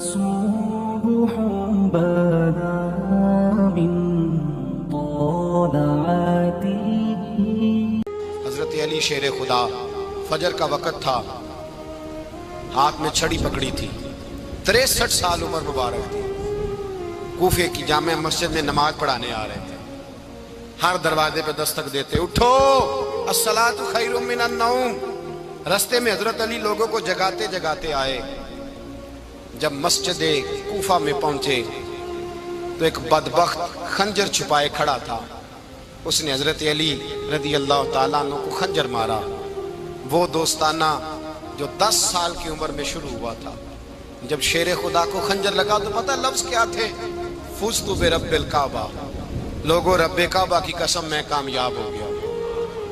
صبح بدا من طلعته. حضرت علی شیر خدا، فجر کا وقت تھا، ہاتھ میں چھڑی پکڑی تھی، 63 سال عمر مبارک تھی، کوفے کی جامع مسجد میں نماز پڑھانے آ رہے تھے، ہر دروازے پہ دستک دیتے، اٹھو الصلاۃ خیر من النوم. رستے میں حضرت علی لوگوں کو جگاتے جگاتے آئے. جب مسجد کوفہ میں پہنچے تو ایک بدبخت خنجر چھپائے کھڑا تھا، اس نے حضرت علی رضی اللہ تعالیٰ عنہ کو خنجر مارا. وہ دوستانہ جو 10 سال کی عمر میں شروع ہوا تھا، جب شیر خدا کو خنجر لگا تو پتہ لفظ کیا تھے؟ فزت برب الکعبہ. لوگوں، رب کعبہ کی قسم میں کامیاب ہو گیا،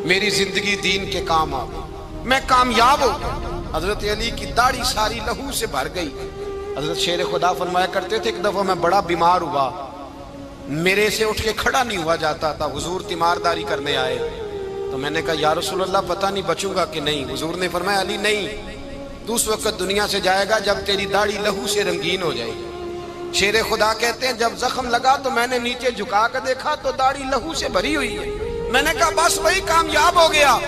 میری زندگی دین کے کام آ گئی، میں کامیاب ہو گیا. حضرت علی کی داڑھی ساری لہو سے بھر گئی. حضرت شیر خدا فرمایا کرتے تھے، ایک دفعہ میں بڑا بیمار ہوا، میرے سے اٹھ کے کھڑا نہیں ہوا جاتا تھا، حضور تیمارداری کرنے آئے تو میں نے کہا یا رسول اللہ پتہ نہیں بچوں گا کہ نہیں. حضور نے فرمایا علی نہیں، تو اس وقت دنیا سے جائے گا جب تیری داڑھی لہو سے رنگین ہو جائے. شیر خدا کہتے ہیں جب زخم لگا تو میں نے نیچے جھکا کر دیکھا تو داڑھی لہو سے بھری ہوئی ہے. میں نے کہا بس وہی کامیاب ہو گیا.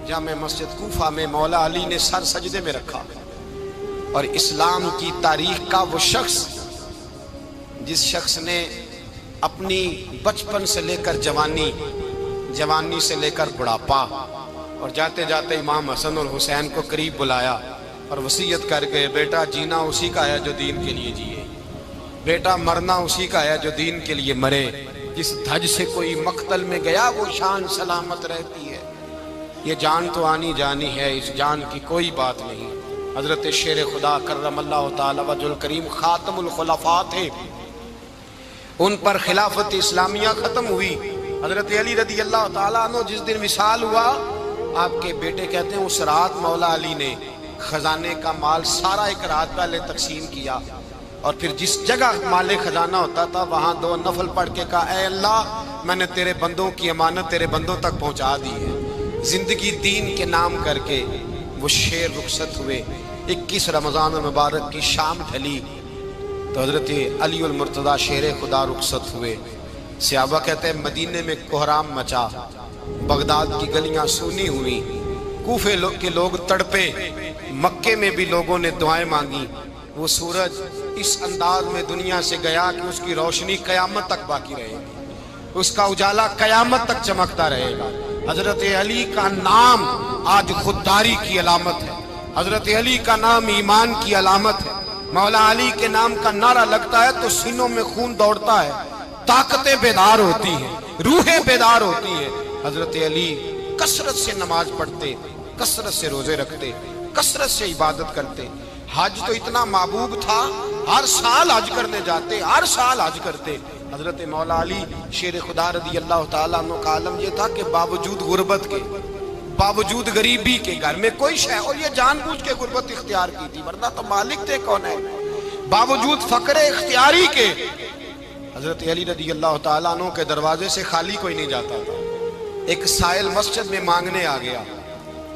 جامع مسجد کوفہ میں مولا علی نے سر سجدے میں رکھا، اور اسلام کی تاریخ کا وہ شخص جس شخص نے اپنی بچپن سے لے کر جوانی، جوانی سے لے کر بڑھاپا، اور جاتے جاتے امام حسن اور حسین کو قریب بلایا اور وصیت کر گئے، بیٹا جینا اسی کا ہے جو دین کے لیے جیے، بیٹا مرنا اسی کا ہے جو دین کے لیے مرے. جس دھج سے کوئی مقتل میں گیا وہ شان سلامت رہتی ہے. یہ جان تو آنی جانی ہے، اس جان کی کوئی بات نہیں. حضرت شیر خدا کرم اللہ تعالی وجہ الکریم خاتم الخلفاء تھے، ان پر خلافت اسلامیہ ختم ہوئی. حضرت علی رضی اللہ تعالیٰ عنہ جس دن وصال ہوا، آپ کے بیٹے کہتے ہیں اس رات مولا علی نے خزانے کا مال سارا ایک رات پہلے تقسیم کیا، اور پھر جس جگہ مال خزانہ ہوتا تھا وہاں 2 نفل پڑھ کے کہا اے اللہ میں نے تیرے بندوں کی امانت تیرے بندوں تک پہنچا دی ہے. زندگی دین کے نام کر کے وہ شیر رخصت ہوئے. 21 رمضان المبارک کی شام ڈھلی تو حضرت علی المرتضیٰ شیر خدا رخصت ہوئے. صحابہ کہتے ہیں مدینے میں کوہرام مچا، بغداد کی گلیاں سونی ہوئی، کوفے کے لوگ تڑپے، مکے میں بھی لوگوں نے دعائیں مانگی. وہ سورج اس انداز میں دنیا سے گیا کہ اس کی روشنی قیامت تک باقی رہے گی، اس کا اجالا قیامت تک چمکتا رہے گا. حضرت علی کا نام آج خودداری کی علامت ہے، حضرت علی کا نام ایمان کی علامت ہے. مولا علی کے نام کا نعرہ لگتا ہے تو سینوں میں خون دوڑتا ہے، طاقتیں بیدار ہوتی ہیں، روحیں بیدار ہوتی ہیں. حضرت علی کثرت سے نماز پڑھتے، کثرت سے روزے رکھتے، کثرت سے عبادت کرتے. حج تو اتنا محبوب تھا، ہر سال حج کرنے جاتے، ہر سال حج کرتے. حضرت مولا علی شیر خدا رضی اللہ تعالیٰ عنہ کا عالم یہ تھا کہ باوجود غربت کے، باوجود غریبی کے، گھر میں کوئی شے، اور یہ جان بوجھ کے غربت اختیار کی تھی ورنہ تو مالک تھے کون ہے، باوجود فقر اختیاری کے حضرت علی رضی اللہ تعالیٰ عنہ کے دروازے سے خالی کوئی نہیں جاتا تھا. ایک سائل مسجد میں مانگنے آ گیا،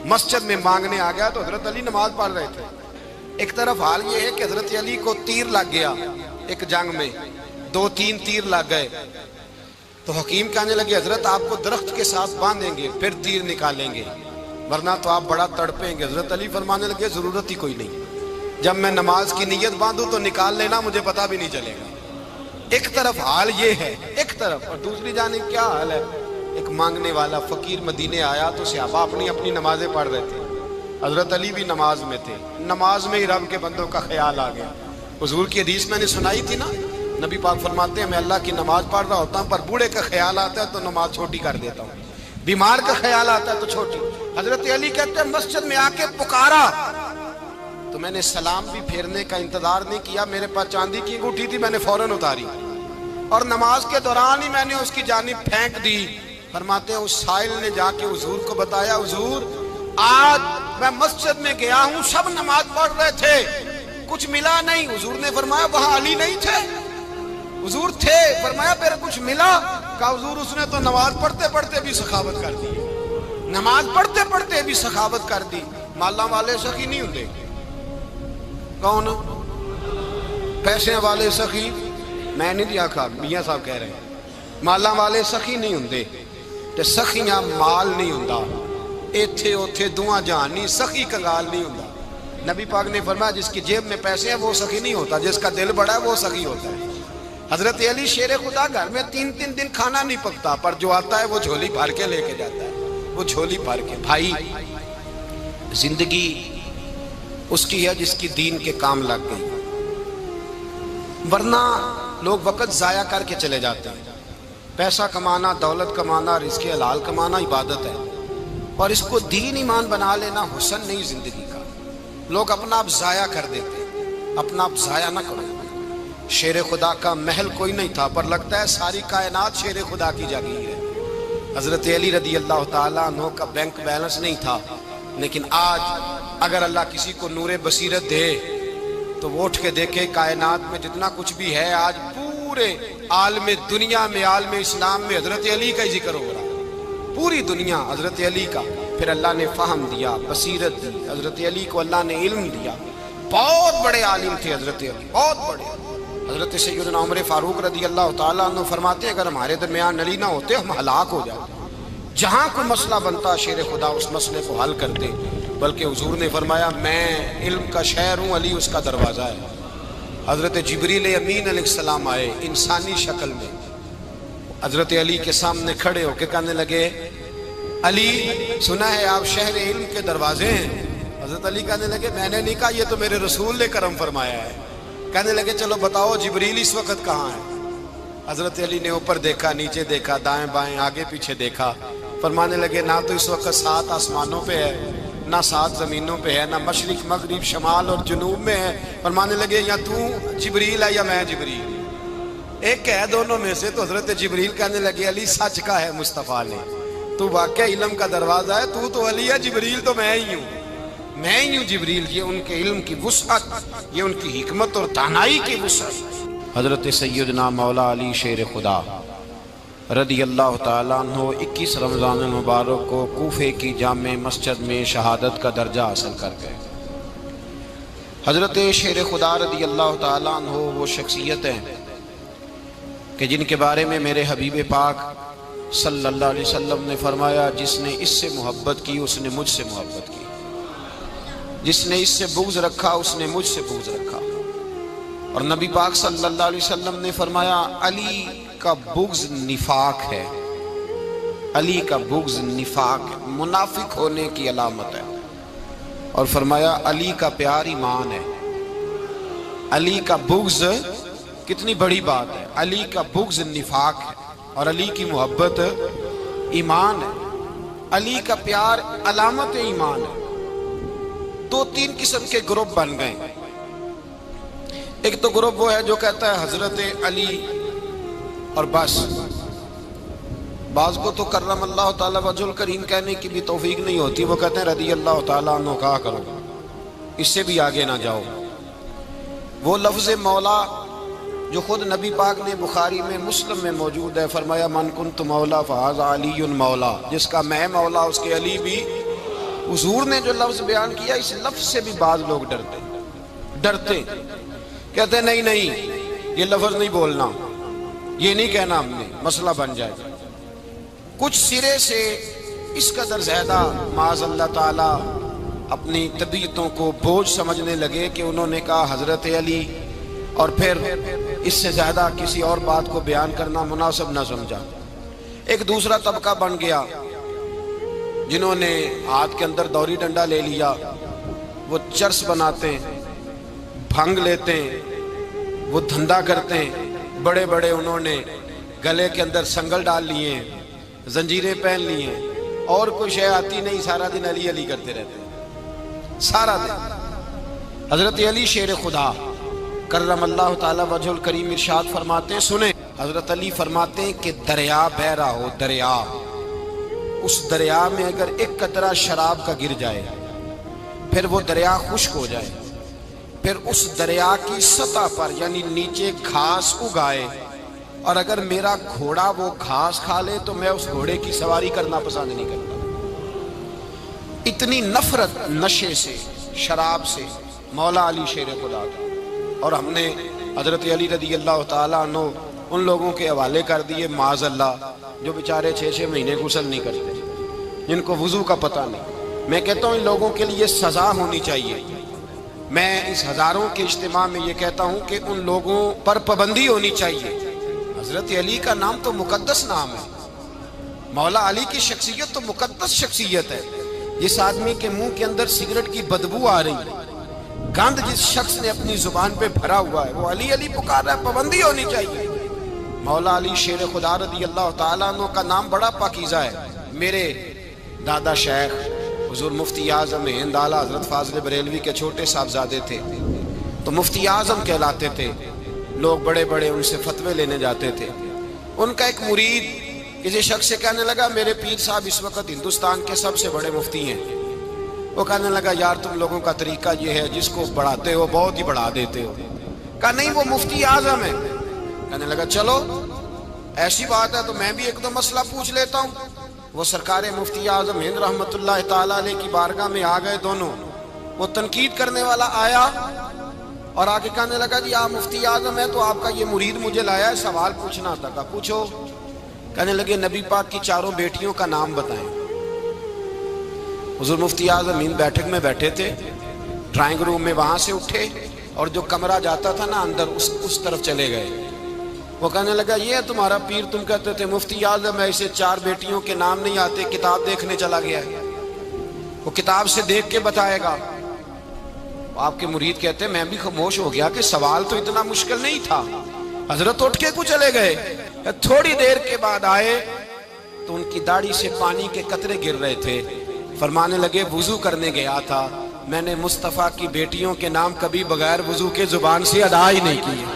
مسجد میں مانگنے آ گیا تو حضرت علی نماز پڑھ رہے تھے. ایک طرف حال یہ ہے کہ حضرت علی کو تیر لگ گیا، ایک جنگ میں 2-3 تیر لگ گئے تو حکیم کہنے لگے حضرت آپ کو درخت کے ساتھ باندھیں گے پھر تیر نکالیں گے ورنہ تو آپ بڑا تڑپیں گے. حضرت علی فرمانے لگے ضرورت ہی کوئی نہیں، جب میں نماز کی نیت باندھوں تو نکال لینا، مجھے پتہ بھی نہیں چلے گا. ایک طرف حال یہ ہے، ایک طرف، اور دوسری جانب کیا حال ہے؟ ایک مانگنے والا فقیر مدینے آیا تو صحابہ اپنی اپنی نمازیں پڑھ رہے تھے، حضرت علی بھی نماز میں تھے. نماز میں ہی رب کے بندوں کا خیال آ گیا. حضور کی حدیث میں نے سنائی تھی نا، نبی پاک فرماتے ہیں میں اللہ کی نماز پڑھ رہا ہوتا ہوں پر بوڑھے کا خیال آتا ہے تو نماز چھوٹی کر دیتا ہوں، بیمار کا خیال آتا ہے تو چھوٹی. حضرت علی کہتے ہیں مسجد میں آ کے پکارا تو میں نے سلام بھی پھیرنے کا انتظار نہیں کیا، میرے پاس چاندی کی انگوٹھی تھی، میں نے فوراً اتاری اور نماز کے دوران ہی میں نے اس کی جانب پھینک دی. فرماتے ہیں اس سائل نے جا کے حضور کو بتایا حضور آج میں مسجد میں گیا ہوں، سب نماز پڑھ رہے تھے، کچھ ملا نہیں. حضور نے فرمایا وہاں علی نہیں تھے؟ حضور تھے. فرمایا پھر کچھ ملا؟ کہا حضور اس نے تو نماز پڑھتے پڑھتے بھی سخاوت کر دی، نماز پڑھتے پڑھتے بھی سخاوت کر دی. مالا والے سخی نہیں ہوتے، کون؟ پیسے والے سخی میں نہیں دیا کھا میاں صاحب کہہ رہے ہیں مالاں والے سخی نہیں ہوندے تے سخیاں مال نہیں ہوندا ایتھے اوتھے دعا جہان نہیں سخی کنگال نہیں ہوندا نبی پاک نے فرمایا جس کی جیب میں پیسے ہیں وہ سخی نہیں ہوتا جس کا دل بڑا ہے وہ سخی ہوتا ہے حضرت علی شیر خدا گھر میں 3 دن کھانا نہیں پکتا پر جو آتا ہے وہ جھولی بھر کے لے کے جاتا ہے وہ جھولی بھر کے بھائی زندگی اس کی ہے جس کی دین کے کام لگ گئی ورنہ لوگ وقت ضائع کر کے چلے جاتے ہیں پیسہ کمانا دولت کمانا رزق حلال کمانا عبادت ہے اور اس کو دین ایمان بنا لینا حسن نہیں زندگی کا لوگ اپنا آپ ضائع کر دیتے اپنا آپ ضائع نہ کرو شیر خدا کا محل کوئی نہیں تھا پر لگتا ہے ساری کائنات شیر خدا کی جاگیر ہے حضرت علی رضی اللہ تعالیٰ عنہ کا بینک بیلنس نہیں تھا لیکن آج اگر اللہ کسی کو نور بصیرت دے تو وہ اٹھ کے دیکھے کائنات میں جتنا کچھ بھی ہے آج پورے عالم دنیا میں عالم اسلام میں حضرت علی کا ہی ذکر ہو رہا ہے پوری دنیا حضرت علی کا پھر اللہ نے فہم دیا بصیرت دی حضرت علی کو اللہ نے علم دیا بہت بڑے عالم تھے حضرت علی بہت بڑے حضرت سیدنا عمر فاروق رضی اللہ تعالیٰ عنہ فرماتے ہیں اگر ہمارے درمیان علی نہ ہوتے ہم ہلاک ہو جاتے جہاں کوئی مسئلہ بنتا شیر خدا اس مسئلے کو حل کرتے بلکہ حضور نے فرمایا میں علم کا شہر ہوں علی اس کا دروازہ ہے حضرت جبریل امین علیہ السلام آئے انسانی شکل میں حضرت علی کے سامنے کھڑے ہو کے کہنے لگے علی سنا ہے آپ شہر علم کے دروازے ہیں حضرت علی کہنے لگے میں نے نہیں کہا یہ تو میرے رسول نے کرم فرمایا ہے کہنے لگے چلو بتاؤ جبریل اس وقت کہاں ہے حضرت علی نے اوپر دیکھا نیچے دیکھا دائیں بائیں آگے پیچھے دیکھا فرمانے لگے نہ تو اس وقت 7 آسمانوں پہ ہے نہ 7 زمینوں پہ ہے نہ مشرق مغرب شمال اور جنوب میں ہے فرمانے لگے یا تو جبریل ہے یا میں جبریل ایک ہے دونوں میں سے تو حضرت جبریل کہنے لگے علی سچ کا ہے مصطفیٰ نے تو واقع علم کا دروازہ ہے تو علی ہے جبریل تو میں ہی ہوں جبریل یہ ان کے علم کی وسعت یہ ان کی حکمت اور دانائی کی وسعت حضرت سیدنا مولا علی شیر خدا رضی اللہ تعالیٰ عنہ 21 رمضان المبارک کو کوفے کی جامع مسجد میں شہادت کا درجہ حاصل کر گئے حضرت شیر خدا رضی اللہ تعالیٰ عنہ وہ شخصیت ہیں کہ جن کے بارے میں میرے حبیب پاک صلی اللہ علیہ وسلم نے فرمایا جس نے اس سے محبت کی اس نے مجھ سے محبت کی جس نے اس سے بغض رکھا اس نے مجھ سے بغض رکھا اور نبی پاک صلی اللہ علیہ وسلم نے فرمایا علی کا بغض نفاق ہے علی کا بغض نفاق ہے منافق ہونے کی علامت ہے اور فرمایا علی کا پیار ایمان ہے علی کا بغض کتنی بڑی بات ہے علی کا بغض نفاق ہے اور علی کی محبت ایمان ہے علی کا پیار علامت ایمان ہے 2-3 قسم کے گروپ بن گئے ایک تو گروپ وہ ہے جو کہتا ہے حضرت علی اور بس بعض کو تو کرم اللہ تعالیٰ وجہ الکریم کہنے کی بھی توفیق نہیں ہوتی وہ کہتے ہیں رضی اللہ تعالیٰ عنہ کہا کرو اس سے بھی آگے نہ جاؤ وہ لفظ مولا جو خود نبی پاک نے بخاری میں مسلم میں موجود ہے فرمایا من کنت مولا فہذا علی مولا جس کا میں مولا اس کے علی بھی حضور نے جو لفظ بیان کیا اس لفظ سے بھی بعض لوگ ڈرتے کہتے ہیں نہیں یہ لفظ نہیں بولنا یہ نہیں کہنا ہم نے مسئلہ بن جائے کچھ سرے سے اس قدر زیادہ معاذ اللہ تعالی اپنی طبیعتوں کو بوجھ سمجھنے لگے کہ انہوں نے کہا حضرت علی اور پھر اس سے زیادہ کسی اور بات کو بیان کرنا مناسب نہ سمجھا ایک دوسرا طبقہ بن گیا جنہوں نے ہاتھ کے اندر دوری ڈنڈا لے لیا وہ چرس بناتے ہیں بھنگ لیتے ہیں وہ دھندا کرتے ہیں بڑے بڑے انہوں نے گلے کے اندر سنگل ڈال لیے ہیں زنجیریں پہن لی ہیں اور کوئی شے آتی نہیں سارا دن علی علی کرتے رہتے ہیں سارا دن حضرت علی شیر خدا کرم اللہ تعالی وجہ الکریم ارشاد فرماتے ہیں سنیں حضرت علی فرماتے ہیں کہ دریا بہ رہا ہو دریا اس دریا میں اگر ایک قطرہ شراب کا گر جائے پھر وہ دریا خشک ہو جائے پھر اس دریا کی سطح پر یعنی نیچے گھاس اگائے اور اگر میرا گھوڑا وہ گھاس کھا لے تو میں اس گھوڑے کی سواری کرنا پسند نہیں کرتا اتنی نفرت نشے سے شراب سے مولا علی شیر خدا تھا اور ہم نے حضرت علی رضی اللہ تعالیٰ عنہ ان لوگوں کے حوالے کر دیے معاذ اللہ جو بیچارے 6 مہینے غسل نہیں کرتے، جن کو وضو کا پتہ نہیں۔ میں کہتا ہوں ان لوگوں کے لیے سزا ہونی چاہیے۔ میں اس ہزاروں کے اجتماع میں یہ کہتا ہوں کہ ان لوگوں پر پابندی ہونی چاہیے۔ حضرت علی کا نام تو مقدس نام ہے، مولا علی کی شخصیت تو مقدس شخصیت ہے۔ جس آدمی کے منہ کے اندر سگریٹ کی بدبو آ رہی ہے، گند جس شخص نے اپنی زبان پہ بھرا ہوا ہے، وہ علی علی پکار رہا ہے، پابندی ہونی چاہیے۔ مولا علی شیر خدا رضی اللہ تعالیٰ عنہ کا نام بڑا پاکیزہ ہے۔ میرے دادا شیخ حضور مفتی اعظم ہند اعلیٰ حضرت فاضل بریلوی کے چھوٹے صاحبزادے تھے، تو مفتی اعظم کہلاتے تھے، لوگ بڑے بڑے ان سے فتوے لینے جاتے تھے۔ ان کا ایک مرید کسی شخص سے کہنے لگا میرے پیر صاحب اس وقت ہندوستان کے سب سے بڑے مفتی ہیں۔ وہ کہنے لگا یار تم لوگوں کا طریقہ یہ ہے، جس کو بڑھاتے ہو بہت ہی بڑھا دیتے ہو۔ کہا نہیں وہ مفتی اعظم ہے۔ کہنے لگا چلو ایسی بات ہے تو میں بھی ایک دو مسئلہ پوچھ لیتا ہوں۔ وہ سرکار مفتی اعظم ہند رحمت اللہ تعالیٰ علیہ کی بارگاہ میں آ گئے دونوں۔ وہ تنقید کرنے والا آیا اور آگے کہنے لگا جی آپ مفتی اعظم ہیں تو آپ کا یہ مرید مجھے لایا ہے، سوال پوچھنا تھا۔ کہا پوچھو۔ کہنے لگے نبی پاک کی 4 بیٹیوں کا نام بتائیں۔ حضور مفتی اعظم ہند بیٹھک میں بیٹھے تھے، ڈرائنگ روم میں وہاں سے اٹھے اور جو کمرہ جاتا تھا نا اندر اس طرف چلے گئے۔ وہ کہنے لگا یہ ہے تمہارا پیر، تم کہتے تھے مفتی اعظم ہے، اسے 4 بیٹیوں کے نام نہیں آتے، کتاب دیکھنے چلا گیا ہے، وہ کتاب سے دیکھ کے بتائے گا۔ آپ کے مرید کہتے ہیں میں بھی خاموش ہو گیا کہ سوال تو اتنا مشکل نہیں تھا۔ حضرت اٹھ کے کو چلے گئے۔ تھوڑی دیر کے بعد آئے تو ان کی داڑھی سے پانی کے قطرے گر رہے تھے۔ فرمانے لگے وضو کرنے گیا تھا، میں نے مصطفیٰ کی بیٹیوں کے نام کبھی بغیر وضو کے زبان سے ادا ہی نہیں کیے۔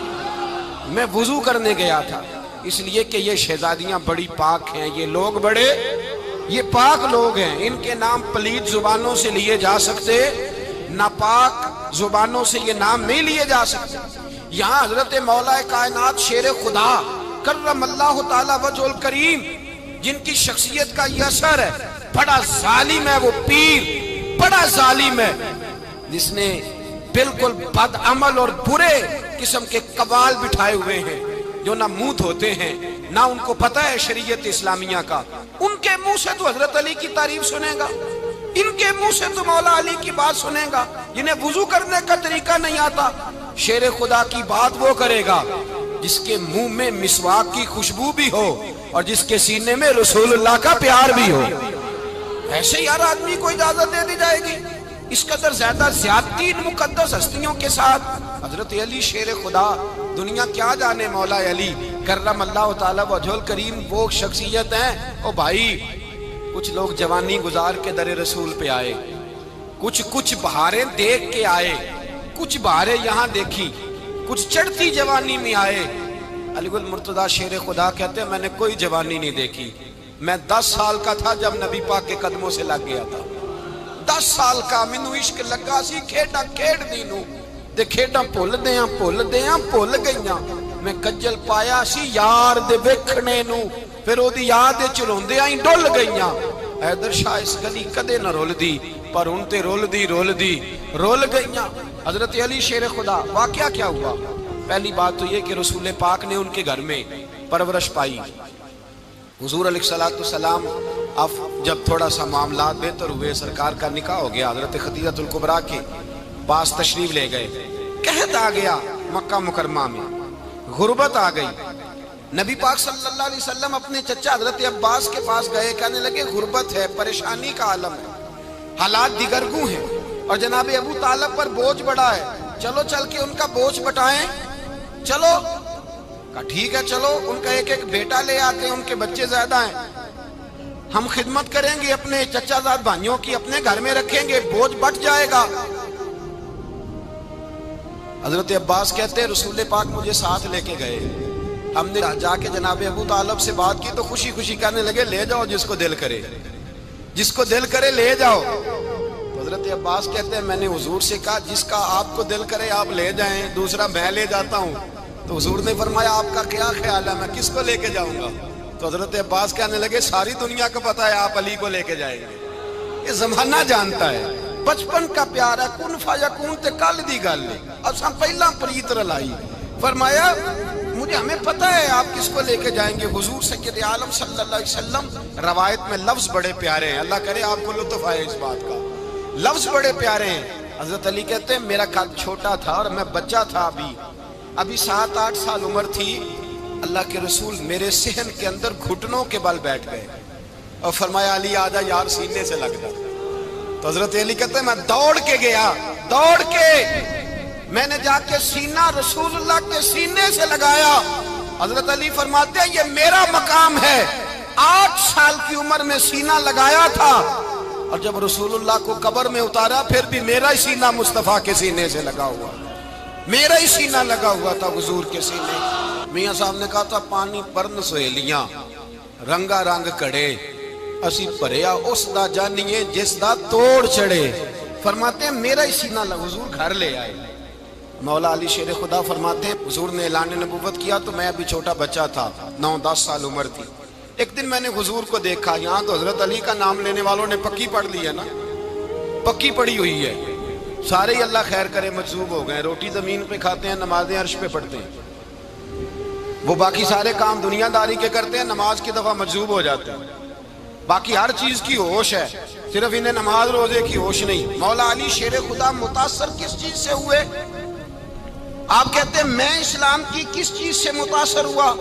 میں وضو کرنے گیا تھا اس لیے کہ یہ شہزادیاں بڑی پاک ہیں، یہ لوگ بڑے یہ پاک لوگ ہیں، ان کے نام پلید زبانوں سے لیے جا سکتے، ناپاک زبانوں سے یہ نام نہیں لیے جا سکتے۔ یہاں حضرت مولا کائنات شیر خدا کرم اللہ تعالی وجہ الکریم جن کی شخصیت کا یہ اثر ہے، بڑا ظالم ہے وہ پیر، بڑا ظالم ہے جس نے بالکل بد عمل اور برے قسم کے قوال بٹھائے ہوئے ہیں، جو نہ منہ دھوتے ہیں نہ ان کو پتہ ہے شریعت اسلامیہ کا۔ ان کے منہ سے تو حضرت علی کی تعریف سنے گا، ان کے منہ سے تو مولا علی کی بات سنے گا۔ جنہیں وضو کرنے کا طریقہ نہیں آتا، شیر خدا کی بات وہ کرے گا جس کے منہ میں مسواک کی خوشبو بھی ہو اور جس کے سینے میں رسول اللہ کا پیار بھی ہو۔ ایسے یار آدمی کو اجازت دے دی جائے گی؟ اس قدر زیادہ زیادتی ان مقدس ہستیوں کے ساتھ۔ حضرت علی شیر خدا، دنیا کیا جانے مولا علی کرم اللہ تعالی وجہ الکریم وہ شخصیت ہیں۔ او بھائی کچھ لوگ جوانی گزار کے در رسول پہ آئے، کچھ بہاریں دیکھ کے آئے، کچھ بہاریں یہاں دیکھی، کچھ چڑھتی جوانی میں آئے۔ علی گل مرتضیٰ شیر خدا کہتے ہیں میں نے کوئی جوانی نہیں دیکھی، میں 10 سال کا تھا جب نبی پاک کے قدموں سے لگ گیا تھا۔ 10 سال کا مینوں عشق لگا سی، کھیڈا کھیڈ دی نوں تے کھیڈاں بھول گئیاں۔ میں کجل پایا سی یار دے ویکھنے نوں، پھر او دی یاد وچ روندیاں ہی ڈل گئیاں۔ حیدر شاہ اس گلی کدے نہ رول دی، پر ان تے رول دی رول گئیاں۔ حضرت علی شیر خدا، واقعہ کیا ہوا؟ پہلی بات تو یہ کہ رسول پاک نے ان کے گھر میں پرورش پائی۔ حضور علیہ السلام اب جب تھوڑا سا معاملات بہتر ہوئے، سرکار کا نکاح ہو گیا، حضرت خدیجہ الکبریٰ کے پاس تشریف لے گئے۔ قحط آ گیا مکہ مکرمہ میں، غربت آ گئی۔ نبی پاک صلی اللہ علیہ وسلم اپنے چچا حضرت عباس کے پاس گئے، کہنے لگے غربت ہے، پریشانی کا عالم ہے، حالات دیگرگوں ہیں اور جناب ابو طالب پر بوجھ بڑا ہے، چلو چل کے ان کا بوجھ بٹائیں۔ چلو کہا ٹھیک ہے چلو، ان کا ایک بیٹا لے آتے ہیں، ان کے بچے زیادہ ہیں، ہم خدمت کریں گے اپنے چچا زاد بھائیوں کی، اپنے گھر میں رکھیں گے، بوجھ بٹ جائے گا۔ حضرت عباس کہتے ہیں رسول پاک مجھے ساتھ لے کے گئے، ہم نے جا کے جناب ابو طالب سے بات کی تو خوشی خوشی کہنے لگے لے جاؤ جس کو دل کرے لے جاؤ۔ حضرت عباس کہتے ہیں میں نے حضور سے کہا جس کا آپ کو دل کرے آپ لے جائیں، دوسرا میں لے جاتا ہوں۔ تو حضور نے فرمایا آپ کا کیا خیال ہے، میں کس کو لے کے جاؤں گا؟ تو حضرت عباس کہنے لگے ساری دنیا کو پتا ہے آپ علی کو لے کے جائیں گے، یہ زمانہ جانتا ہے، بچپن کا پیار ہے، کن فیکون تے کل دی گل ہے، اساں پہلا پریت رلائی، فرمایا مجھے ہمیں پتہ ہے آپ کس کو لے کے جائیں گے، حضور سید عالم صلی اللہ علیہ وسلم۔ روایت میں لفظ بڑے پیارے ہیں، اللہ کرے آپ کو لطف آئے اس بات کا، لفظ بڑے پیارے ہیں۔ حضرت علی کہتے ہیں میرا قد چھوٹا تھا اور میں بچہ تھا، ابھی 7-8 سال عمر تھی، اللہ کے رسول میرے صحن کے اندر گھٹنوں کے بل بیٹھ گئے اور فرمایا علی آجا یار سینے سے لگ جا۔ تو حضرت علی کہتے ہیں میں دوڑ کے گیا، دوڑ کے میں نے جا کے سینہ رسول اللہ کے سینے سے لگایا۔ حضرت علی فرماتے ہیں یہ میرا مقام ہے، 8 سال کی عمر میں سینہ لگایا تھا، اور جب رسول اللہ کو قبر میں اتارا پھر بھی میرا ہی سینہ مصطفیٰ کے سینے سے لگا ہوا، میرا ہی سینہ لگا ہوا تھا حضور کے سینے۔ میاں صاحب نے کہا تھا پانی پرن سہیلیاں رنگا رنگ کڑے، اسی پریا اس دا جانیے جس دا توڑ چڑھے۔ فرماتے ہیں میرا ہی سینہ لگا، حضور گھر لے آئے۔ مولا علی شیر خدا فرماتے ہیں حضور نے اعلان نبوت کیا تو میں ابھی چھوٹا بچہ تھا، 9-10 سال عمر تھی۔ ایک دن میں نے حضور کو دیکھا، یہاں تو حضرت علی کا نام لینے والوں نے پکی پڑھ لی ہے نا، پکی پڑھی ہوئی ہے، سارے ہی اللہ خیر کرے مجذوب ہو گئے، روٹی زمین پہ کھاتے ہیں، نمازیں عرش پہ پڑھتے ہیں، وہ باقی سارے کام دنیا داری کے کرتے ہیں، نماز کی دفعہ مجذوب ہو جاتے ہیں، باقی ہر چیز کی ہوش ہے، صرف انہیں نماز روزے کی ہوش نہیں۔ مولا علی شیر خدا متاثر کس چیز سے ہوئے؟ آپ کہتے ہیں میں اسلام کی کس چیز سے متاثر ہوا؟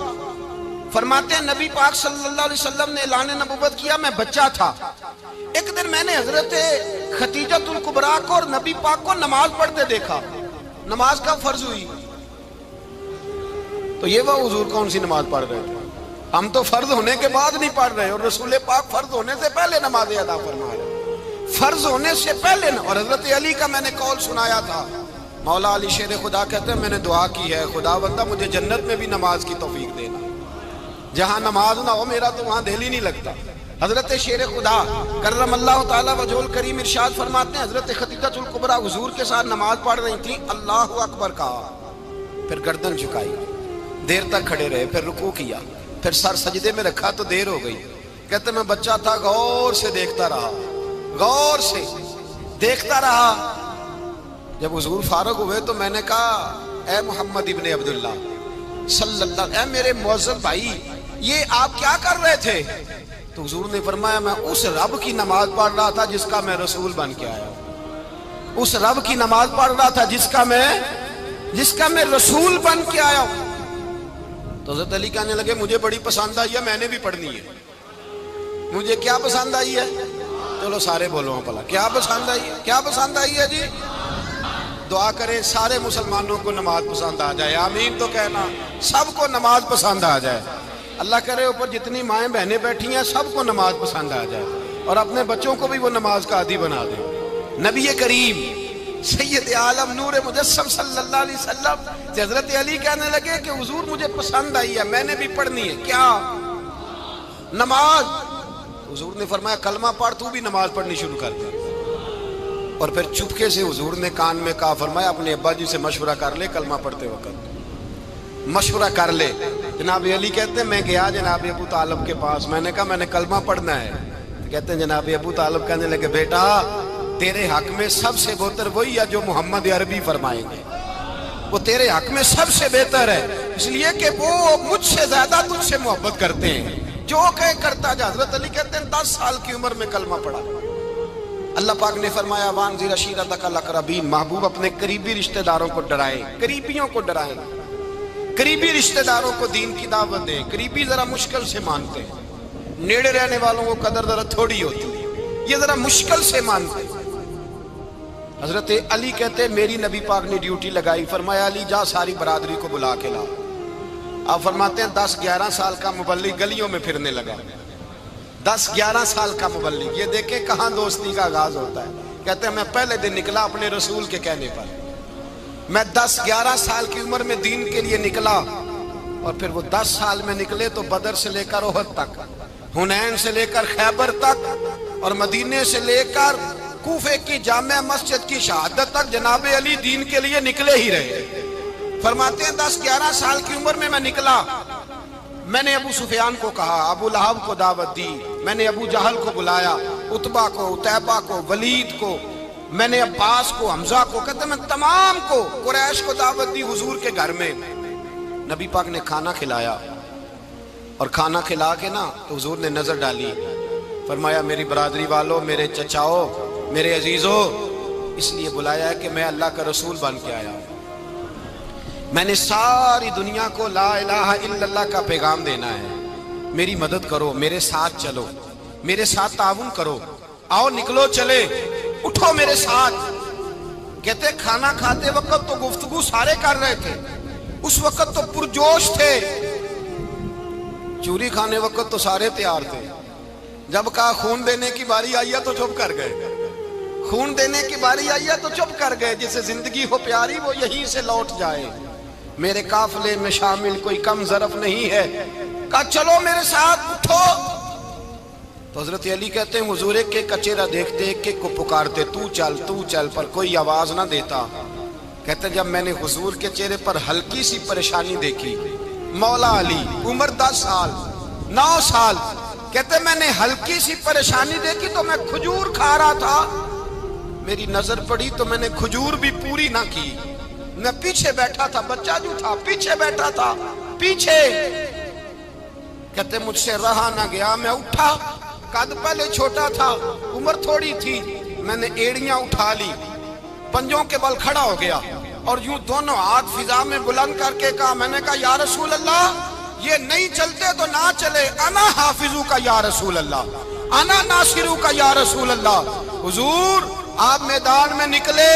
فرماتے ہیں نبی پاک صلی اللہ علیہ وسلم نے اعلان نبوت کیا، میں بچہ تھا، ایک دن میں نے حضرت خدیجہ الکبریٰ کو اور نبی پاک کو نماز پڑھتے دیکھا۔ نماز کب فرض ہوئی؟ تو یہ وہ حضور کون سی نماز پڑھ رہے تھے؟ ہم تو فرض ہونے کے بعد نہیں پڑھ رہے، اور رسول پاک فرض ہونے سے پہلے نماز ادا فرما رہے، فرض ہونے سے پہلے۔ اور حضرت علی کا میں نے قول سنایا تھا، مولا علی شیر خدا کہتے ہیں میں نے دعا کی ہے خدا بندہ مجھے جنت میں بھی نماز کی توفیق دینا، جہاں نماز نہ ہو میرا تو وہاں دل ہی نہیں لگتا۔ حضرت شیر خدا کرم اللہ تعالیٰ وجہ الکریم ارشاد فرماتے ہیں حضرت خدیجہ الکبریٰ حضور کے ساتھ نماز پڑھ رہی تھیں، اللہ اکبر کہا، پھر گردن جھکائی، دیر تک کھڑے رہے، پھر رکوع کیا، پھر سر سجدے میں رکھا تو دیر ہو گئی۔ کہتے میں بچہ تھا، غور سے دیکھتا رہا، غور سے دیکھتا رہا۔ جب حضور فارغ ہوئے تو میں نے کہا اے محمد ابن عبداللہ صلی اللہ، اے میرے معزز بھائی یہ آپ کیا کر رہے تھے؟ تو حضور نے فرمایا میں اس رب کی نماز پڑھ رہا تھا جس کا میں رسول بن کے آیا ہوں، اس رب کی نماز پڑھ رہا تھا جس کا میں رسول بن کے آیا ہوں۔ تو حضرت علی کہنے لگے مجھے بڑی پسند آئی ہے، میں نے بھی پڑھنی ہے۔ مجھے کیا پسند آئی ہے؟ چلو سارے بولو پلا، کیا پسند آئی ہے؟ کیا پسند آئی ہے جی؟ دعا کرے سارے مسلمانوں کو نماز پسند آ جائے، آمین تو کہنا، سب کو نماز پسند آ جائے۔ اللہ کرے اوپر جتنی مائیں بہنیں بیٹھی ہیں سب کو نماز پسند آ جائے، اور اپنے بچوں کو بھی وہ نماز کا عادی بنا دے۔ نبی کریم سید عالم نور مجسم صلی اللہ علیہ وسلم سے حضرت علی کہنے لگے کہ حضور مجھے پسند آئی ہے، میں نے بھی پڑھنی ہے، کیا؟ نماز۔ حضور نے فرمایا کلمہ پڑھ، تو بھی نماز پڑھنی شروع کر دے۔ اور پھر چپکے سے حضور نے کان میں کہا، فرمایا اپنے ابا جی سے مشورہ کر لے، کلمہ پڑھتے وقت مشورہ کر لے۔ جناب علی کہتے ہیں میں گیا جناب ابو طالب کے پاس، میں نے کہا میں نے کلمہ پڑھنا ہے۔ کہتے ہیں جناب ابو طالب کہنے لگے بیٹا تیرے حق میں سب سے بہتر وہی ہے جو محمد عربی فرمائیں گے، وہ تیرے حق میں سب سے بہتر ہے، اس لیے کہ وہ مجھ سے زیادہ تجھ سے محبت کرتے ہیں، جو کہے کرتا جا۔ حضرت علی کہتے ہیں 10 سال کی عمر میں کلمہ پڑھا۔ اللہ پاک نے فرمایا وانذر عشیرتک الاقربین، محبوب اپنے قریبی رشتہ داروں کو ڈرائیں، قریبیوں کو ڈرائیں، قریبی رشتہ داروں کو دین کی دعوت دیں۔ قریبی ذرا مشکل سے مانتے ہیں، نیڑے رہنے والوں کو قدر ذرا تھوڑی ہوتی ہے، یہ ذرا مشکل سے مانتے ہیں۔ حضرت علی کہتے ہیں میری نبی پاک نے ڈیوٹی لگائی، فرمایا علی جا ساری برادری کو بلا کے لا۔ آپ فرماتے ہیں 10-11 سال کا مبلغ گلیوں میں پھرنے لگا، 10-11 سال کا مبلغ، یہ دیکھیں کہاں دوستی کا آغاز ہوتا ہے۔ کہتے ہیں میں پہلے دن نکلا اپنے رسول کے کہنے پر، میں 10-11 سال کی عمر میں دین کے لیے نکلا، اور پھر وہ 10 سال میں نکلے تو بدر سے لے کر احد تک، حنین سے لے کر خیبر تک، اور مدینے سے لے کر کوفے کی جامع مسجد کی شہادت تک جناب علی دین کے لیے نکلے ہی رہے۔ فرماتے ہیں 10-11 سال کی عمر میں میں نکلا، میں نے ابو سفیان کو کہا، ابو لہب کو دعوت دی، میں نے ابو جہل کو بلایا، عتبہ کو، عتیبہ کو، ولید کو، میں نے عباس کو، حمزہ کو، کہتے میں تمام کو قریش کو دعوت دی حضور کے گھر میں۔ نبی پاک نے کھانا کھلایا، اور کھانا کھلا کے نا تو حضور نے نظر ڈالی، فرمایا میری برادری والوں، میرے چچاؤ، میرے عزیزو، اس لیے بلایا ہے کہ میں اللہ کا رسول بن کے آیا ہوں، میں نے ساری دنیا کو لا الہ الا اللہ کا پیغام دینا ہے، میری مدد کرو، میرے ساتھ چلو، میرے ساتھ تعاون کرو، آؤ نکلو چلے، اٹھو میرے ساتھ۔ کہتے کھانا کھاتے وقت تو گفتگو سارے کر رہے تھے، اس وقت تو پرجوش تھے، چوری کھانے وقت تو سارے تیار تھے، جب کہا خون دینے کی باری آئی ہے تو چپ کر گئے، خون دینے کی باری آئی ہے تو چپ کر گئے، جسے زندگی ہو پیاری وہ یہیں سے لوٹ جائے، میرے قافلے میں شامل کوئی کم ظرف نہیں ہے، کہا چلو میرے ساتھ اٹھو۔ تو حضرت علی کہتے ہیں حضور ایک ایک کا چہرہ دیکھتے، ایک ایک کو پکارتے، تو چل، پر کوئی آواز نہ دیتا۔ کہتے جب میں نے حضور کے چہرے پر ہلکی سی پریشانی دیکھی، مولا علی عمر 10 سال 9 سال، کہتے میں نے ہلکی سی پریشانی دیکھی تو میں کھجور کھا رہا تھا، میری نظر پڑی تو میں نے کھجور بھی پوری نہ کی، میں پیچھے بیٹھا تھا، بچہ جو تھا پیچھے بیٹھا تھا، پیچھے۔ کہتے مجھ سے رہا نہ گیا، میں اٹھا، قد پہلے چھوٹا تھا، عمر تھوڑی تھی، میں نے ایڑیاں اٹھا لی، پنجوں کے بل کھڑا ہو گیا، اور یوں دونوں ہاتھ فضا میں بلند کر کے کہا، میں نے کہا یا رسول اللہ یہ نہیں چلتے تو نہ چلے، انا حافظو کا یا رسول اللہ، انا ناصرو کا یا رسول اللہ۔ حضور آپ میدان میں نکلے،